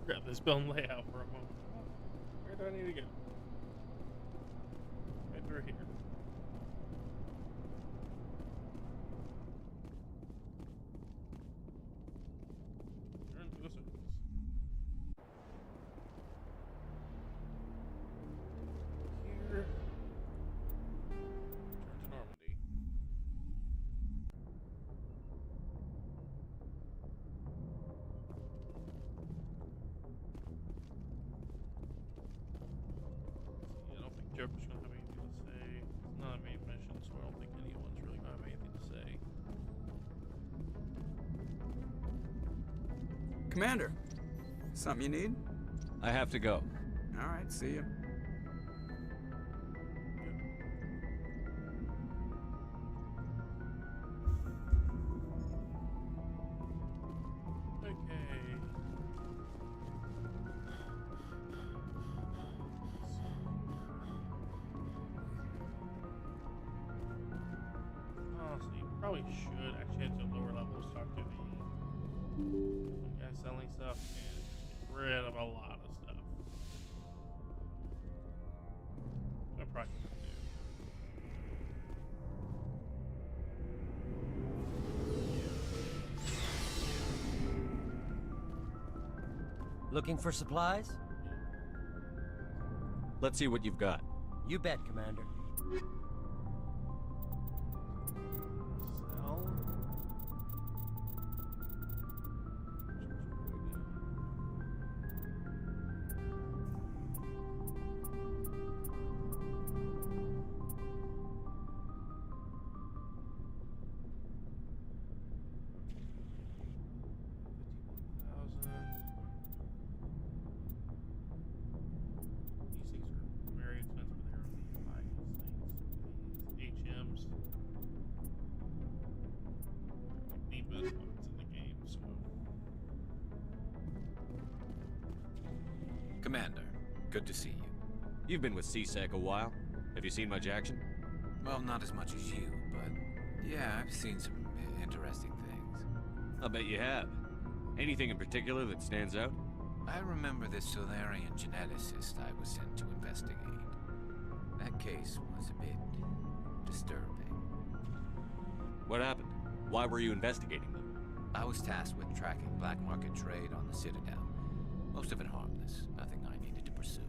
Grab this building layout for a moment. Where do I need to go? Right through here. Turn to the surface. Here. Turn to Normandy. I don't think Joker's gonna have anything to say. It's not a main mission, so I don't think anyone's really gonna have anything to say. Commander, something you need? I have to go. All right, see you. Okay. Honestly, you probably should actually head to lower levels, talk to the guy selling stuff, and get rid of a lot of stuff. I probably gonna do. Looking for supplies? Let's see what you've got. You bet, Commander. Commander, good to see you. You've been with CSEC a while. Have you seen much action? Well, not as much as you, but yeah, I've seen some interesting things. I'll bet you have. Anything in particular that stands out? I remember this Solarian geneticist I was sent to investigate. That case was a bit disturbing. What happened? Why were you investigating them? I was tasked with tracking black market trade on the Citadel. Most of it harmless, nothing I needed to pursue.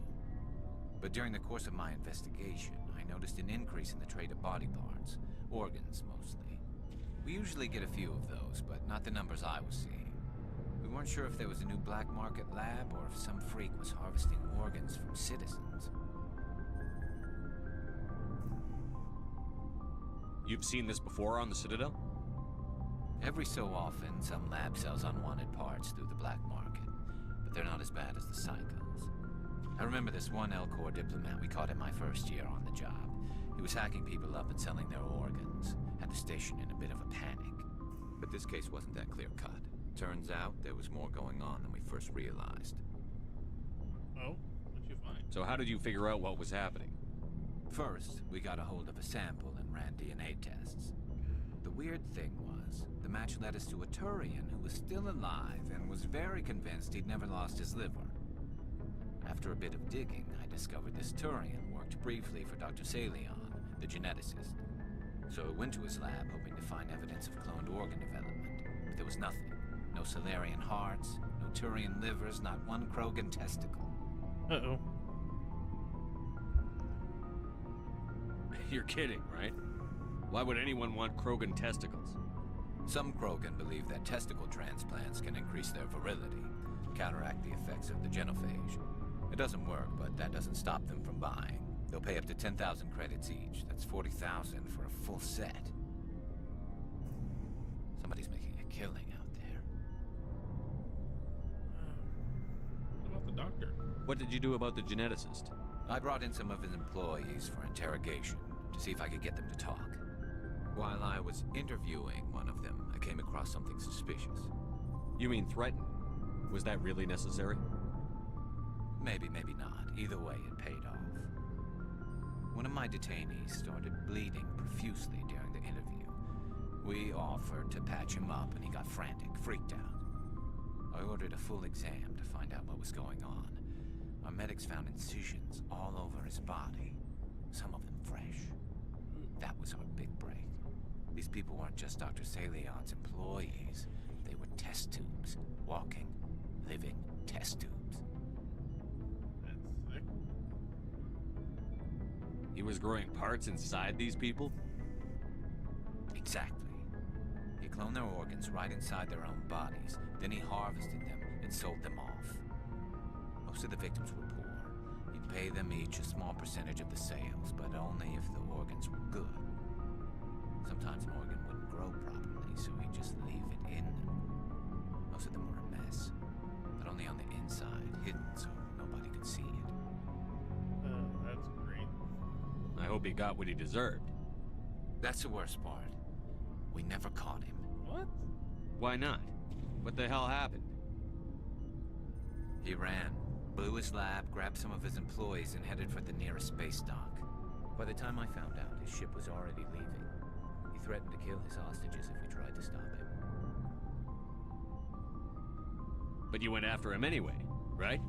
But during the course of my investigation, I noticed an increase in the trade of body parts, organs mostly. We usually get a few of those, but not the numbers I was seeing. We weren't sure if there was a new black market lab or if some freak was harvesting organs from citizens. You've seen this before on the Citadel? Every so often, some lab sells unwanted parts through the black market, but they're not as bad as the psychos. I remember this one L-Corps diplomat we caught in my first year on the job. He was hacking people up and selling their organs, had the station in a bit of a panic. But this case wasn't that clear-cut. Turns out there was more going on than we first realized. Oh, what'd you find? So how did you figure out what was happening? First, we got a hold of a sample and ran DNA tests. The weird thing was, the match led us to a Turian who was still alive and was very convinced he'd never lost his liver. After a bit of digging, I discovered this Turian worked briefly for Dr. Salion, the geneticist. So I went to his lab hoping to find evidence of cloned organ development, but there was nothing. No Solarian hearts, no Turian livers, not one Krogan testicle. Uh-oh. You're kidding, right? Why would anyone want Krogan testicles? Some Krogan believe that testicle transplants can increase their virility, counteract the effects of the genophage. It doesn't work, but that doesn't stop them from buying. They'll pay up to 10,000 credits each. That's 40,000 for a full set. Somebody's making a killing out there. What about the doctor? What did you do about the geneticist? I brought in some of his employees for interrogation, to see if I could get them to talk. While I was interviewing one of them, I came across something suspicious. You mean threatened? Was that really necessary? Maybe, maybe not. Either way, it paid off. One of my detainees started bleeding profusely during the interview. We offered to patch him up, and he got frantic, freaked out. I ordered a full exam to find out what was going on. Our medics found incisions all over his body, some of them fresh. That was our big break. These people weren't just Dr. Salion's employees. They were test tubes. Walking, living test tubes. That's sick. He was growing parts inside these people? Exactly. He cloned their organs right inside their own bodies. Then he harvested them and sold them off. Most of the victims were poor. He'd pay them each a small percentage of the sales, but only if the organs were good. Sometimes an organ wouldn't grow properly, so he'd just leave it in them. Most of them were a mess, but only on the inside, hidden so nobody could see it. That's great. I hope he got what he deserved. That's the worst part. We never caught him. What? Why not? What the hell happened? He ran, blew his lab, grabbed some of his employees, and headed for the nearest space dock. By the time I found out, his ship was already leaving. He threatened to kill his hostages if we tried to stop him. But you went after him anyway, right?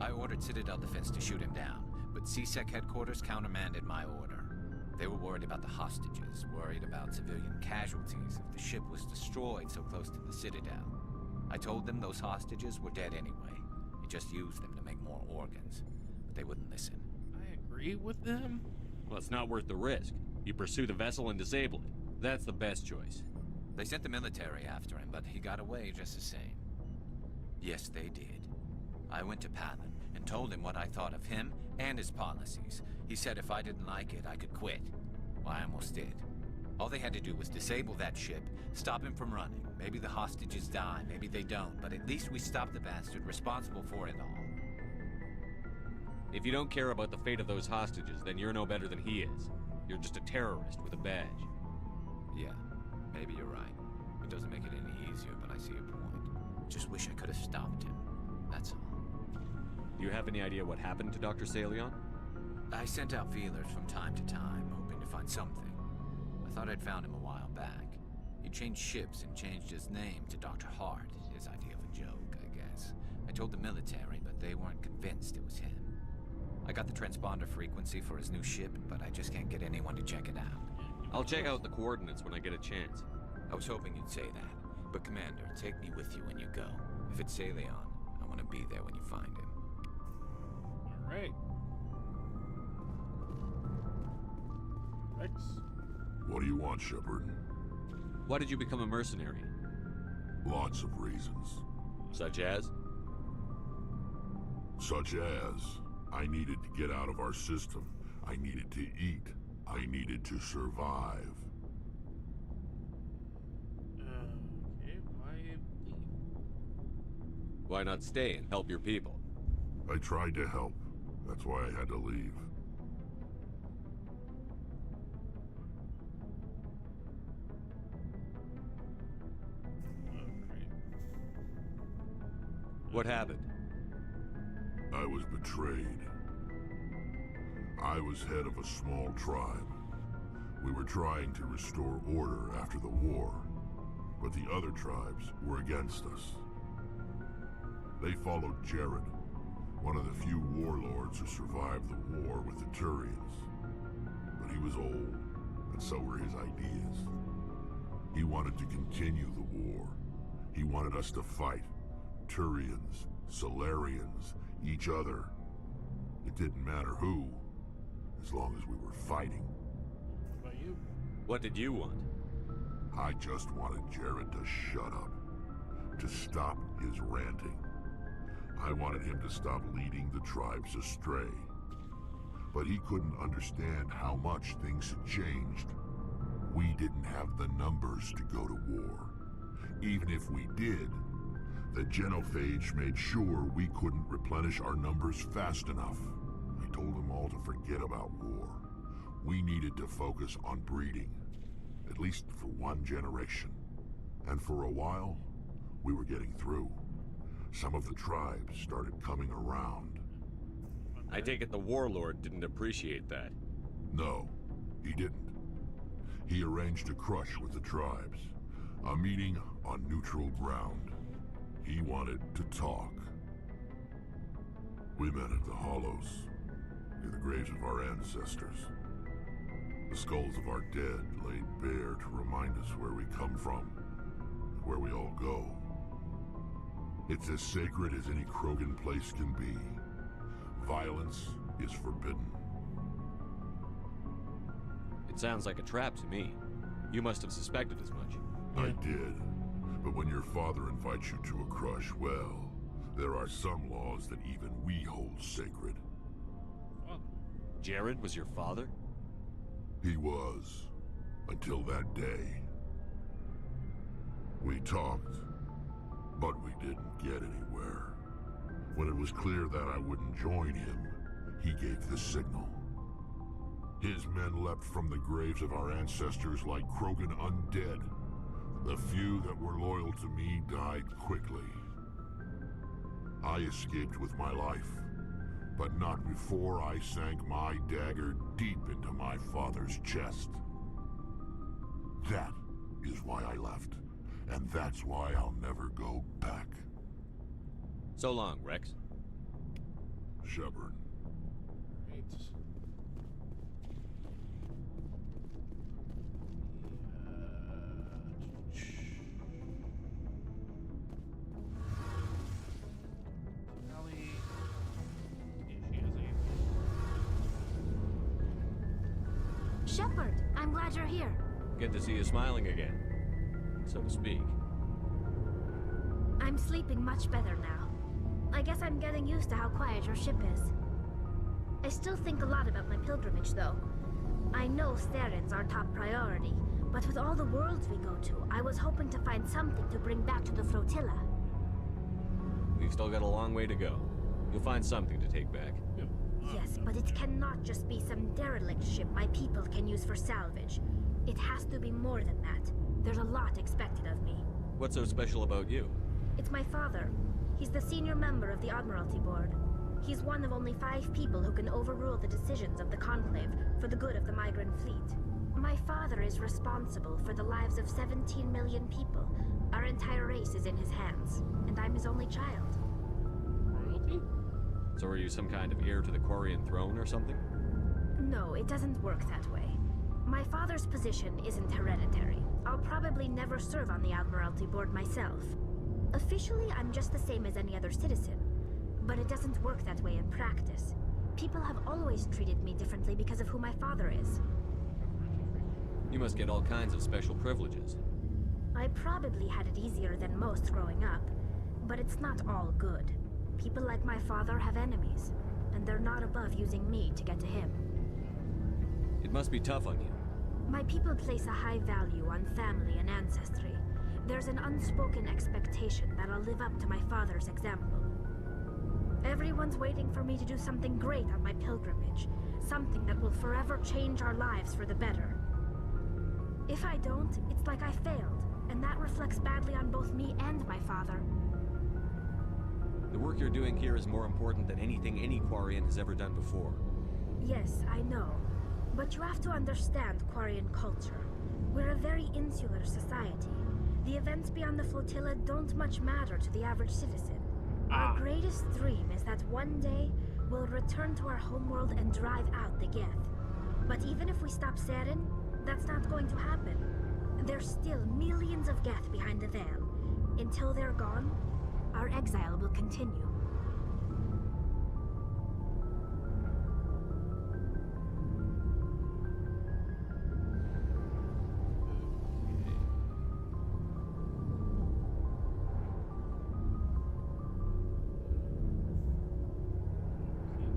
I ordered Citadel Defense to shoot him down, but CSEC headquarters countermanded my order. They were worried about the hostages, worried about civilian casualties if the ship was destroyed so close to the Citadel. I told them those hostages were dead anyway. He just used them to make more organs, but they wouldn't listen. I agree with them. Well, it's not worth the risk. You pursue the vessel and disable it. That's the best choice. They sent the military after him, but he got away just the same. Yes, they did. I went to Palin and told him what I thought of him and his policies. He said if I didn't like it, I could quit. Well, I almost did. All they had to do was disable that ship, stop him from running. Maybe the hostages die, maybe they don't, but at least we stopped the bastard responsible for it all. If you don't care about the fate of those hostages, then you're no better than he is. You're just a terrorist with a badge. Yeah, maybe you're right. It doesn't make it any easier, but I see your point. Just wish I could have stopped him. That's all. Do you have any idea what happened to Dr. Salion? I sent out feelers from time to time, hoping to find something. I thought I'd found him a while back. He changed ships and changed his name to Dr. Hart, his idea of a joke, I guess. I told the military, but they weren't convinced it was him. I got the transponder frequency for his new ship, but I just can't get anyone to check it out. I'll check out the coordinates when I get a chance. I was hoping you'd say that. But Commander, take me with you when you go. If it's Salion, I want to be there when you find him. All right. Rex. What do you want, Shepard? Why did you become a mercenary? Lots of reasons. Such as? Such as, I needed to get out of our system. I needed to eat. I needed to survive. Okay, why leave? Why not stay and help your people? I tried to help. That's why I had to leave. What happened? I was betrayed. I was head of a small tribe. We were trying to restore order after the war, but the other tribes were against us. They followed Jared, one of the few warlords who survived the war with the Turians. But he was old, and so were his ideas. He wanted to continue the war. He wanted us to fight. Turians, Solarians, each other. It didn't matter who, as long as we were fighting. What about you? What did you want? I just wanted Jared to shut up, to stop his ranting. I wanted him to stop leading the tribes astray. But he couldn't understand how much things had changed. We didn't have the numbers to go to war. Even if we did, the genophage made sure we couldn't replenish our numbers fast enough. I told them all to forget about war. We needed to focus on breeding, at least for one generation. And for a while, we were getting through. Some of the tribes started coming around. I take it the warlord didn't appreciate that. No, he didn't. He arranged a crush with the tribes, a meeting on neutral ground. He wanted to talk. We met at the Hollows, near the graves of our ancestors. The skulls of our dead laid bare to remind us where we come from, and where we all go. It's as sacred as any Krogan place can be. Violence is forbidden. It sounds like a trap to me. You must have suspected as much. I did. But when your father invites you to a crush, well, there are some laws that even we hold sacred. Jared was your father? He was, until that day. We talked, but we didn't get anywhere. When it was clear that I wouldn't join him, he gave the signal. His men leapt from the graves of our ancestors like Krogan undead. The few that were loyal to me died quickly. I escaped with my life, but not before I sank my dagger deep into my father's chest. That is why I left, and that's why I'll never go back. So long, Rex. Shepard. Right. Ellie. Yeah, she has a. Shepard, I'm glad you're here. Good to see you smiling again, so to speak. I'm sleeping much better now. I guess I'm getting used to how quiet your ship is. I still think a lot about my pilgrimage, though. I know Saren's our top priority, but with all the worlds we go to, I was hoping to find something to bring back to the flotilla. We've still got a long way to go. You'll find something to take back. Yep. Yes, but it cannot just be some derelict ship my people can use for salvage. It has to be more than that. There's a lot expected of me. What's so special about you? It's my father. He's the senior member of the Admiralty Board. He's one of only 5 people who can overrule the decisions of the Conclave for the good of the migrant fleet. My father is responsible for the lives of 17 million people. Our entire race is in his hands, and I'm his only child. Royalty? So are you some kind of heir to the Quarian throne or something? No, it doesn't work that way. My father's position isn't hereditary. I'll probably never serve on the Admiralty Board myself. Officially, I'm just the same as any other citizen. But it doesn't work that way in practice. People have always treated me differently because of who my father is. You must get all kinds of special privileges. I probably had it easier than most growing up, but it's not all good. People like my father have enemies, and they're not above using me to get to him. It must be tough on you. My people place a high value on family and ancestry. There's an unspoken expectation that I'll live up to my father's example. Everyone's waiting for me to do something great on my pilgrimage, something that will forever change our lives for the better. If I don't, it's like I failed, and that reflects badly on both me and my father. The work you're doing here is more important than anything any Quarian has ever done before. Yes, I know. But you have to understand Quarian culture. We're a very insular society. The events beyond the flotilla don't much matter to the average citizen. Our greatest dream is that one day, we'll return to our homeworld and drive out the Geth. But even if we stop Saren, that's not going to happen. There's still millions of Geth behind the veil. Until they're gone, our exile will continue.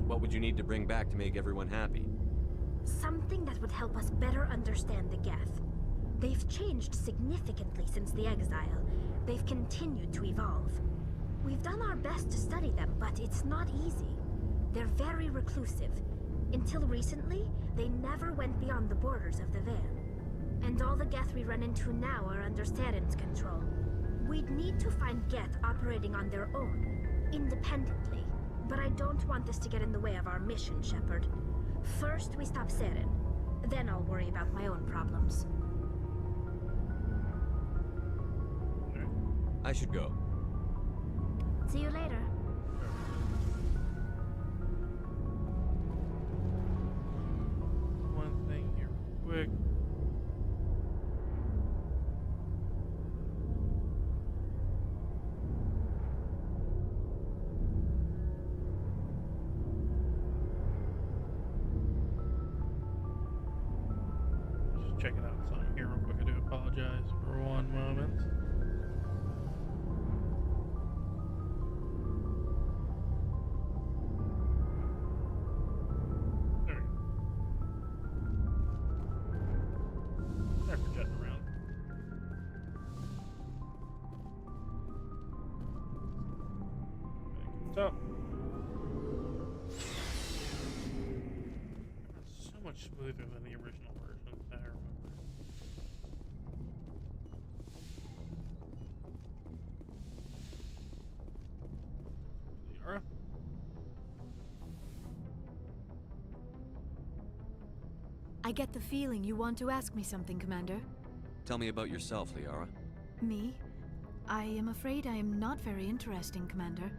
What would you need to bring back to make everyone happy? Something that would help us better understand the Geth. They've changed significantly since the exile. They've continued to evolve. We've done our best to study them, but it's not easy. They're very reclusive. Until recently, they never went beyond the borders of the Veil. And all the Geth we run into now are under Saren's control. We'd need to find Geth operating on their own, independently. But I don't want this to get in the way of our mission, Shepard. First, we stop Saren. Then I'll worry about my own problems. I should go. See you later. One thing here, quick. Just checking out something here real quick. I do apologize for one moment. Up. So much smoother than the original version, I remember. Liara? I get the feeling you want to ask me something, Commander. Tell me about yourself, Liara. Me? I am afraid I am not very interesting, Commander.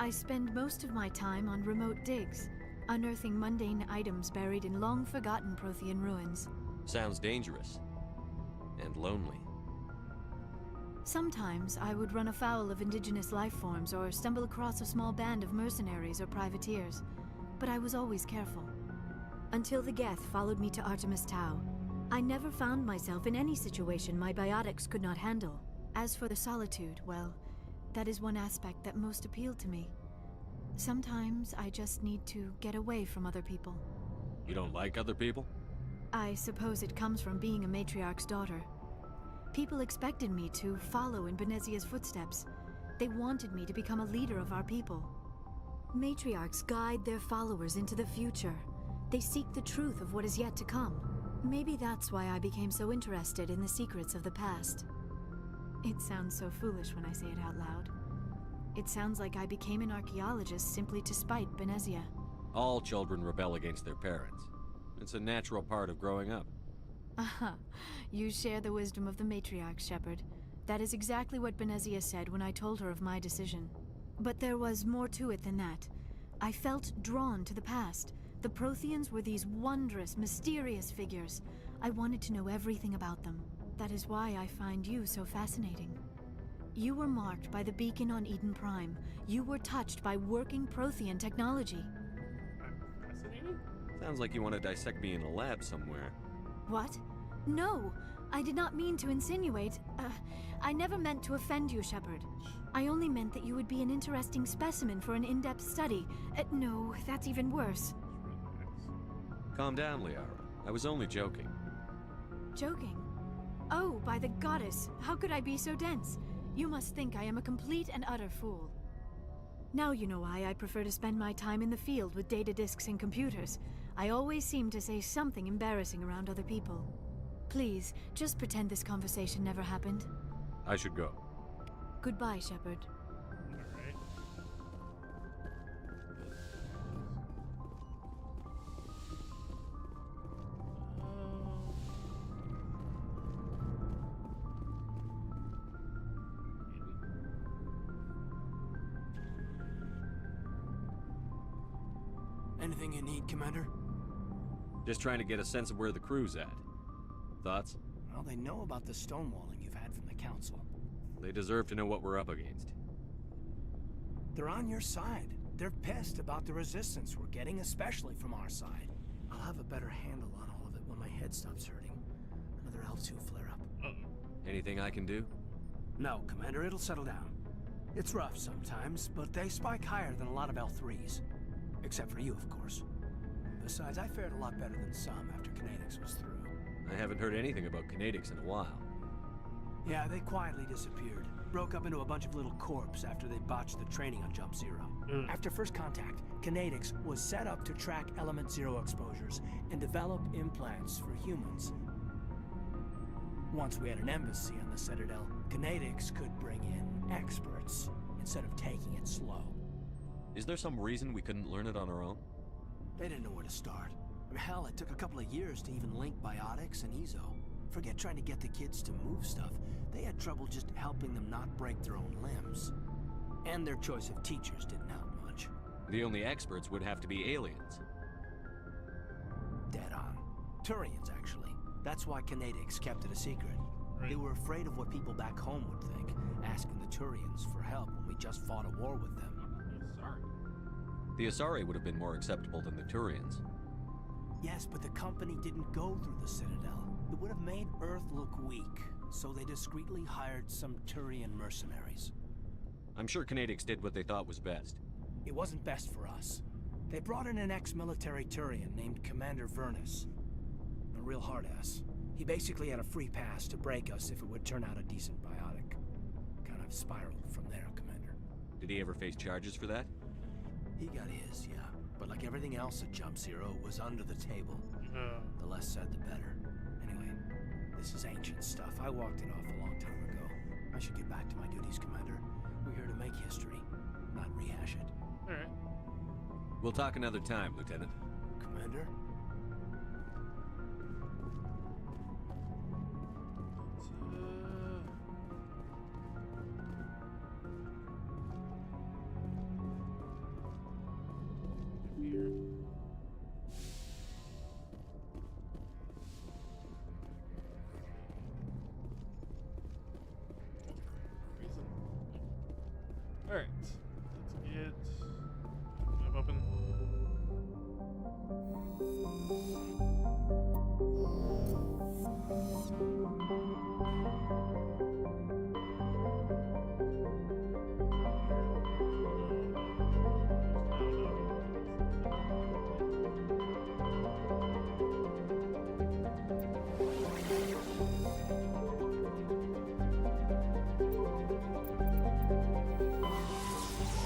I spend most of my time on remote digs, unearthing mundane items buried in long-forgotten Prothean ruins. Sounds dangerous. And lonely. Sometimes I would run afoul of indigenous life forms or stumble across a small band of mercenaries or privateers, but I was always careful. Until the Geth followed me to Artemis Tau, I never found myself in any situation my biotics could not handle. As for the solitude, well, that is one aspect that most appealed to me. Sometimes I just need to get away from other people. You don't like other people? I suppose it comes from being a matriarch's daughter. People expected me to follow in Benezia's footsteps. They wanted me to become a leader of our people. Matriarchs guide their followers into the future. They seek the truth of what is yet to come. Maybe that's why I became so interested in the secrets of the past. It sounds so foolish when I say it out loud. It sounds like I became an archaeologist simply to spite Benezia. All children rebel against their parents. It's a natural part of growing up. Aha, you share the wisdom of the matriarch, Shepard. That is exactly what Benezia said when I told her of my decision. But there was more to it than that. I felt drawn to the past. The Protheans were these wondrous, mysterious figures. I wanted to know everything about them. That is why I find you so fascinating. You were marked by the beacon on Eden Prime. You were touched by working Prothean technology. Fascinating? Sounds like you want to dissect me in a lab somewhere. What? No, I did not mean to insinuate. I never meant to offend you, Shepard. I only meant that you would be an interesting specimen for an in-depth study. No, that's even worse. Calm down, Liara. I was only joking. Joking? Oh, by the goddess, how could I be so dense? You must think I am a complete and utter fool. Now you know why I prefer to spend my time in the field with data disks and computers. I always seem to say something embarrassing around other people. Please, just pretend this conversation never happened. I should go. Goodbye, Shepard. Alright. Anything you need, Commander? Just trying to get a sense of where the crew's at. Thoughts? Well, they know about the stonewalling you've had from the Council. They deserve to know what we're up against. They're on your side. They're pissed about the resistance we're getting, especially from our side. I'll have a better handle on all of it when my head stops hurting. Another L2 flare-up. Anything I can do? No, Commander, it'll settle down. It's rough sometimes, but they spike higher than a lot of L3s. Except for you, of course. Besides, I fared a lot better than some after Kinetics was through. I haven't heard anything about Kinetics in a while. Yeah, they quietly disappeared. Broke up into a bunch of little corps after they botched the training on Jump Zero. After first contact, Kinetics was set up to track Element Zero exposures and develop implants for humans. Once we had an embassy on the Citadel, Kinetics could bring in experts instead of taking it slow. Is there some reason we couldn't learn it on our own? They didn't know where to start. I mean, hell, it took a couple of years to even link biotics and EZO. Forget trying to get the kids to move stuff. They had trouble just helping them not break their own limbs. And their choice of teachers didn't help much. The only experts would have to be aliens. Dead on. Turians, actually. That's why Kinetics kept it a secret. They were afraid of what people back home would think, asking the Turians for help when we just fought a war with them. The Asari would have been more acceptable than the Turians. Yes, but the company didn't go through the Citadel. It would have made Earth look weak, so they discreetly hired some Turian mercenaries. I'm sure Kinetics did what they thought was best. It wasn't best for us. They brought in an ex-military Turian named Commander Vernus. A real hard-ass. He basically had a free pass to break us if it would turn out a decent biotic. Kind of spiraled from there, Commander. Did he ever face charges for that? He got his, yeah. But like everything else at Jump Zero, it was under the table. The less said, the better. Anyway, this is ancient stuff. I walked it off a long time ago. I should get back to my duties, Commander. We're here to make history, not rehash it. Alright. We'll talk another time, Lieutenant. Commander? Alright, let's get map open.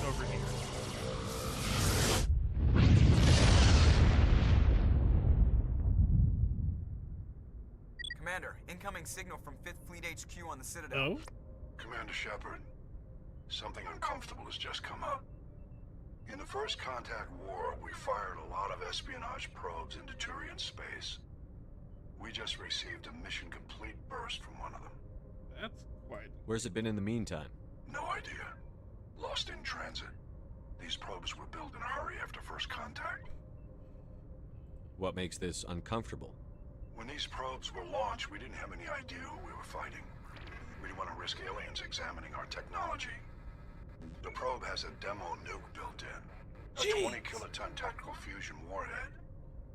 Over here. Commander, incoming signal from 5th Fleet HQ on the Citadel. Oh? Commander Shepard, Something uncomfortable has just come up. In the First Contact War, we fired a lot of espionage probes into Turian space. We just received a mission complete burst from one of them. That's quite... Where's it been in the meantime? No idea. Lost in transit. These probes were built in a hurry after First Contact. What makes this uncomfortable? When these probes were launched, we didn't have any idea who we were fighting. We didn't want to risk aliens examining our technology. The probe has a demo nuke built in. A 20-kiloton tactical fusion warhead.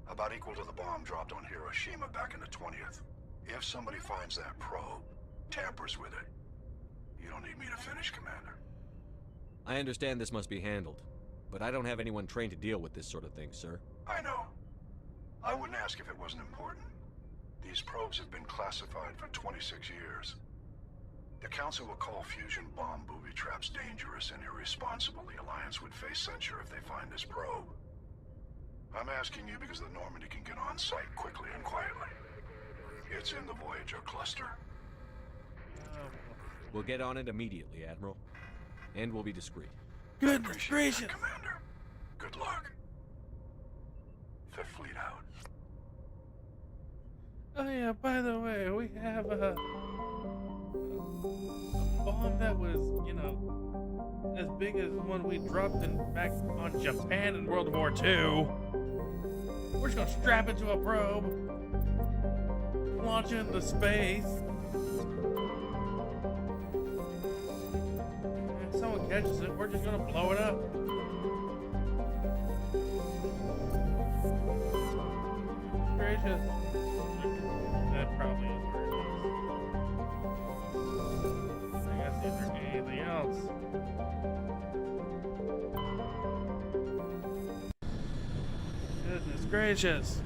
About equal to the bomb dropped on Hiroshima back in the 20th. If somebody finds that probe, tampers with it, you don't need me to finish, Commander. I understand this must be handled, but I don't have anyone trained to deal with this sort of thing, sir. I know. I wouldn't ask if it wasn't important. These probes have been classified for 26 years. The Council will call fusion bomb booby traps dangerous and irresponsible. The Alliance would face censure if they find this probe. I'm asking you because the Normandy can get on site quickly and quietly. It's in the Voyager cluster. We'll get on it immediately, Admiral. And we'll be discreet. Goodness gracious! That, Commander. Good luck. Fifth Fleet out. Oh yeah, by the way, we have a bomb that was, you know, as big as the one we dropped back on Japan in World War II. We're just gonna strap it to a probe, launch it into space. If someone catches it, we're just gonna blow it up. Gracious. That probably is where it is. I guess if there's anything else. Goodness gracious.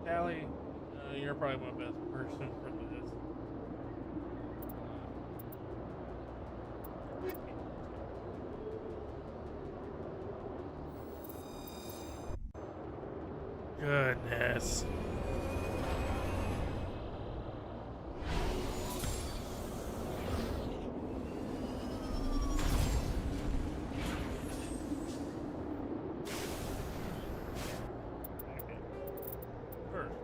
Tally, you're probably my best person for this. Goodness. First,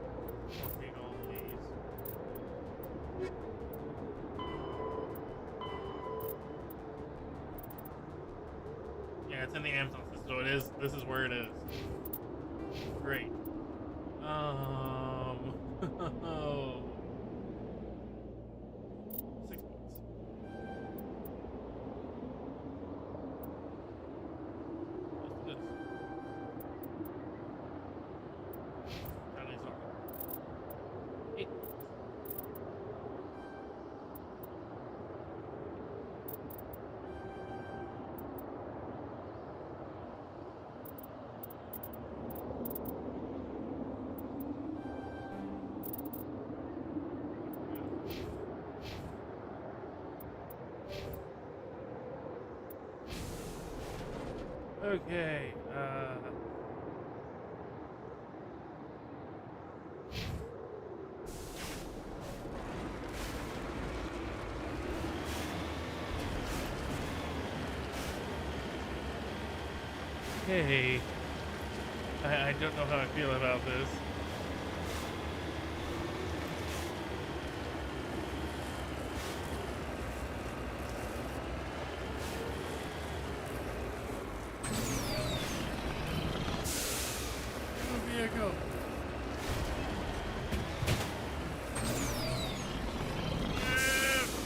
working all these. Yeah, it's in the Amazon system, so it is. This is where it is. Great. 6 months. What's this? Tally's on. 8 months. Okay, hey, I don't know how I feel about this. Vehicle.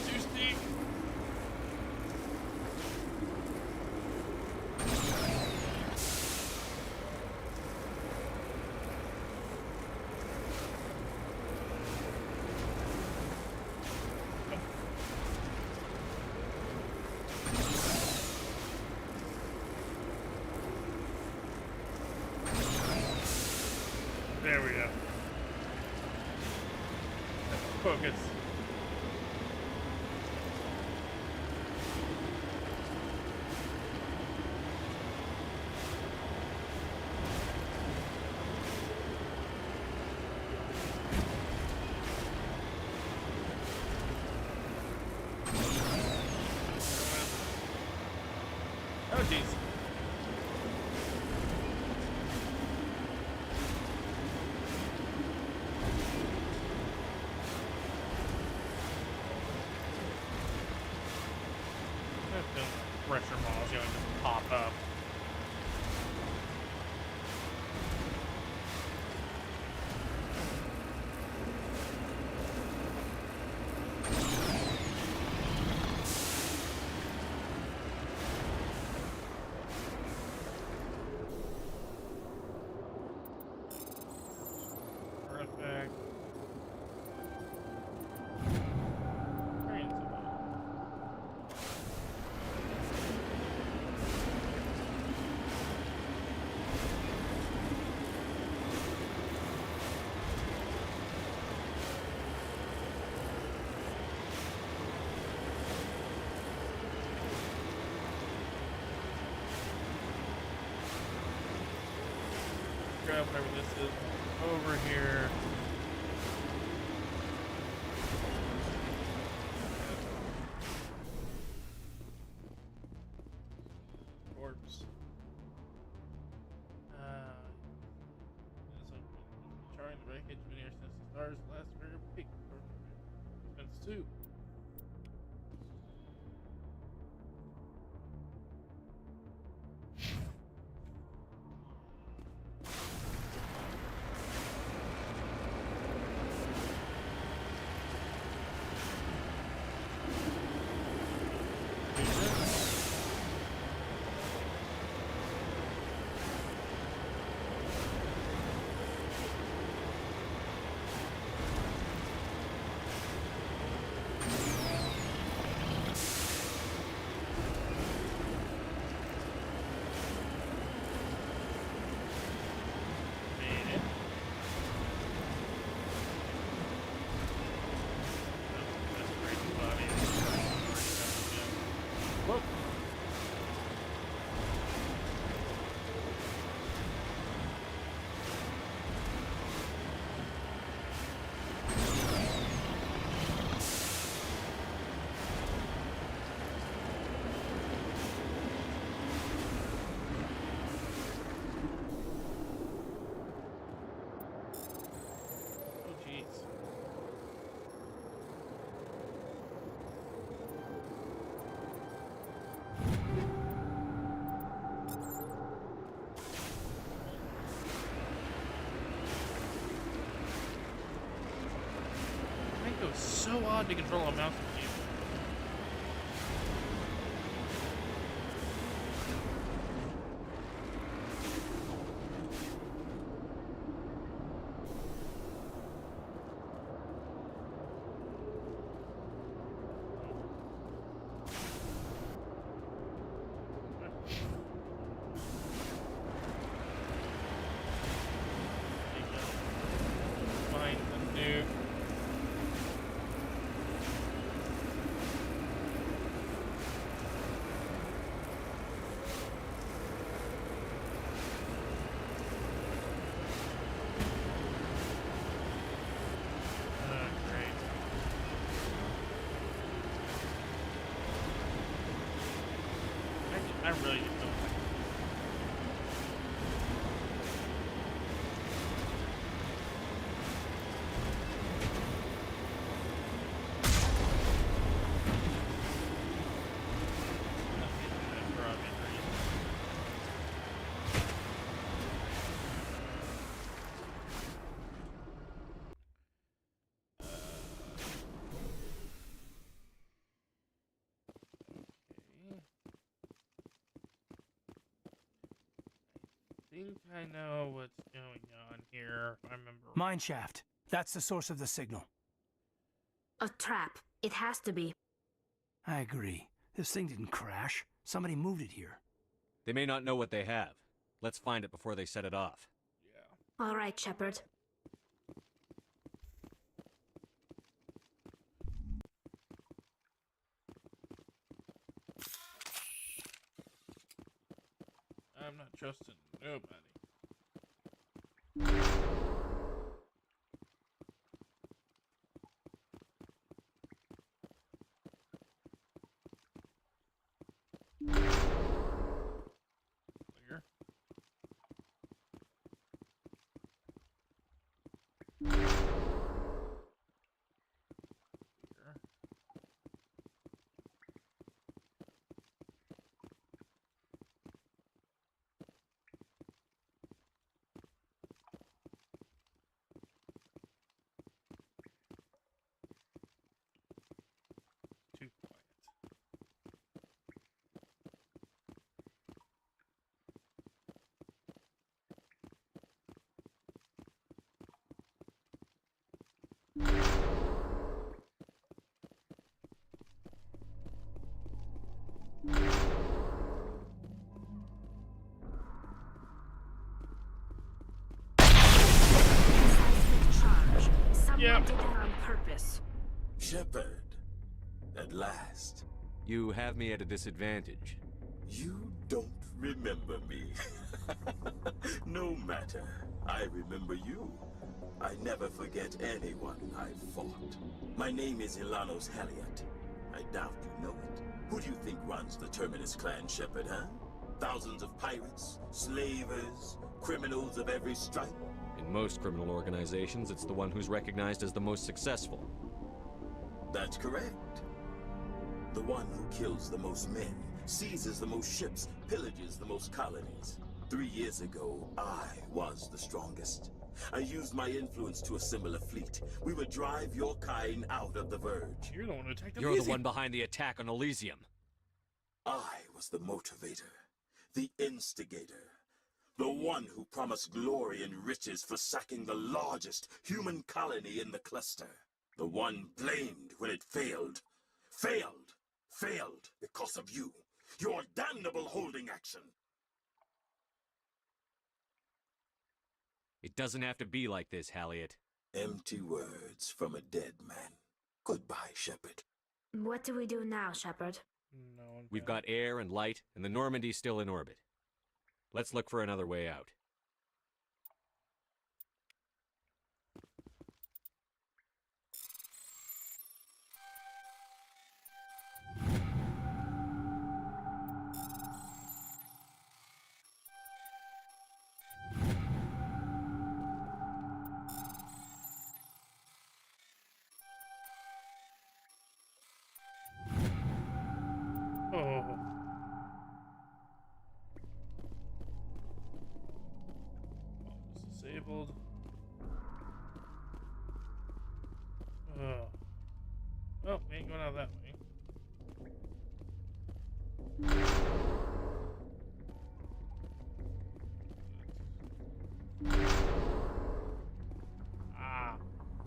Too steep. There we go. Focus. jeez. Pressure balls gonna just pop up. Perfect. Grab whatever this is over here. Corpse. Charting the wreckage been here since the stars last very big. Since 2. It was so odd to control a mouse with you. Find the nuke. I really just don't like it. I think I know what's going on here, if I remember. Mine shaft. That's the source of the signal. A trap. It has to be. I agree. This thing didn't crash. Somebody moved it here. They may not know what they have. Let's find it before they set it off. Yeah. All right, Shepard. I'm not trusting nobody. Yeah. did that on purpose. Shepard, at last. You have me at a disadvantage. You don't remember me. No matter. I remember you. I never forget anyone I've fought. My name is Ilanos Haliat. I doubt you know it. Who do you think runs the Terminus clan, Shepard, huh? Thousands of pirates, slavers, criminals of every stripe? In most criminal organizations, it's the one who's recognized as the most successful. That's correct. The one who kills the most men, seizes the most ships, pillages the most colonies. 3 years ago, I was the strongest. I used my influence to assemble a fleet. We would drive your kind out of the Verge. You're the one who attacked You're the one behind the attack on Elysium. I was the motivator, the instigator, the one who promised glory and riches for sacking the largest human colony in the cluster. The one blamed when it failed. Failed because of you. Your damnable holding action. It doesn't have to be like this, Haliat. Empty words from a dead man. Goodbye, Shepard. What do we do now, Shepard? No. We've got air and light, and the Normandy's still in orbit. Let's look for another way out. Oh. It's disabled. Oh. Oh, we ain't going out that way. Ah. I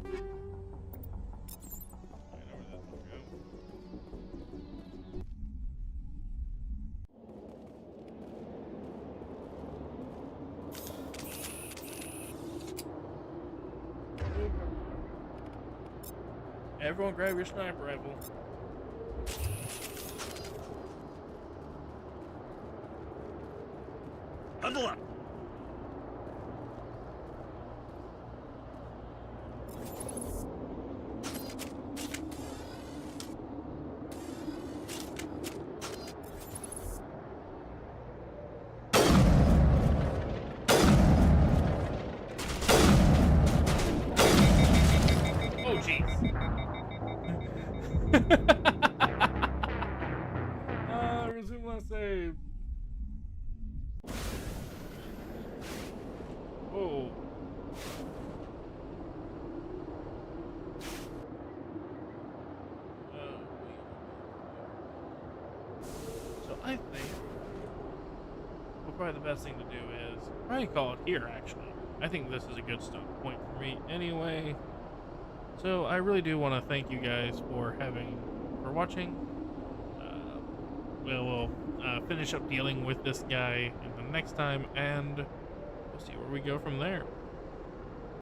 know where that will go. Everyone grab your sniper rifle. Huddle up! Oh, jeez. Resume last save. Oh. So I think probably the best thing to do is probably call it here, actually. I think this is a good stop point for me anyway. So I really do want to thank you guys for watching. We'll finish up dealing with this guy in the next time, and we'll see where we go from there.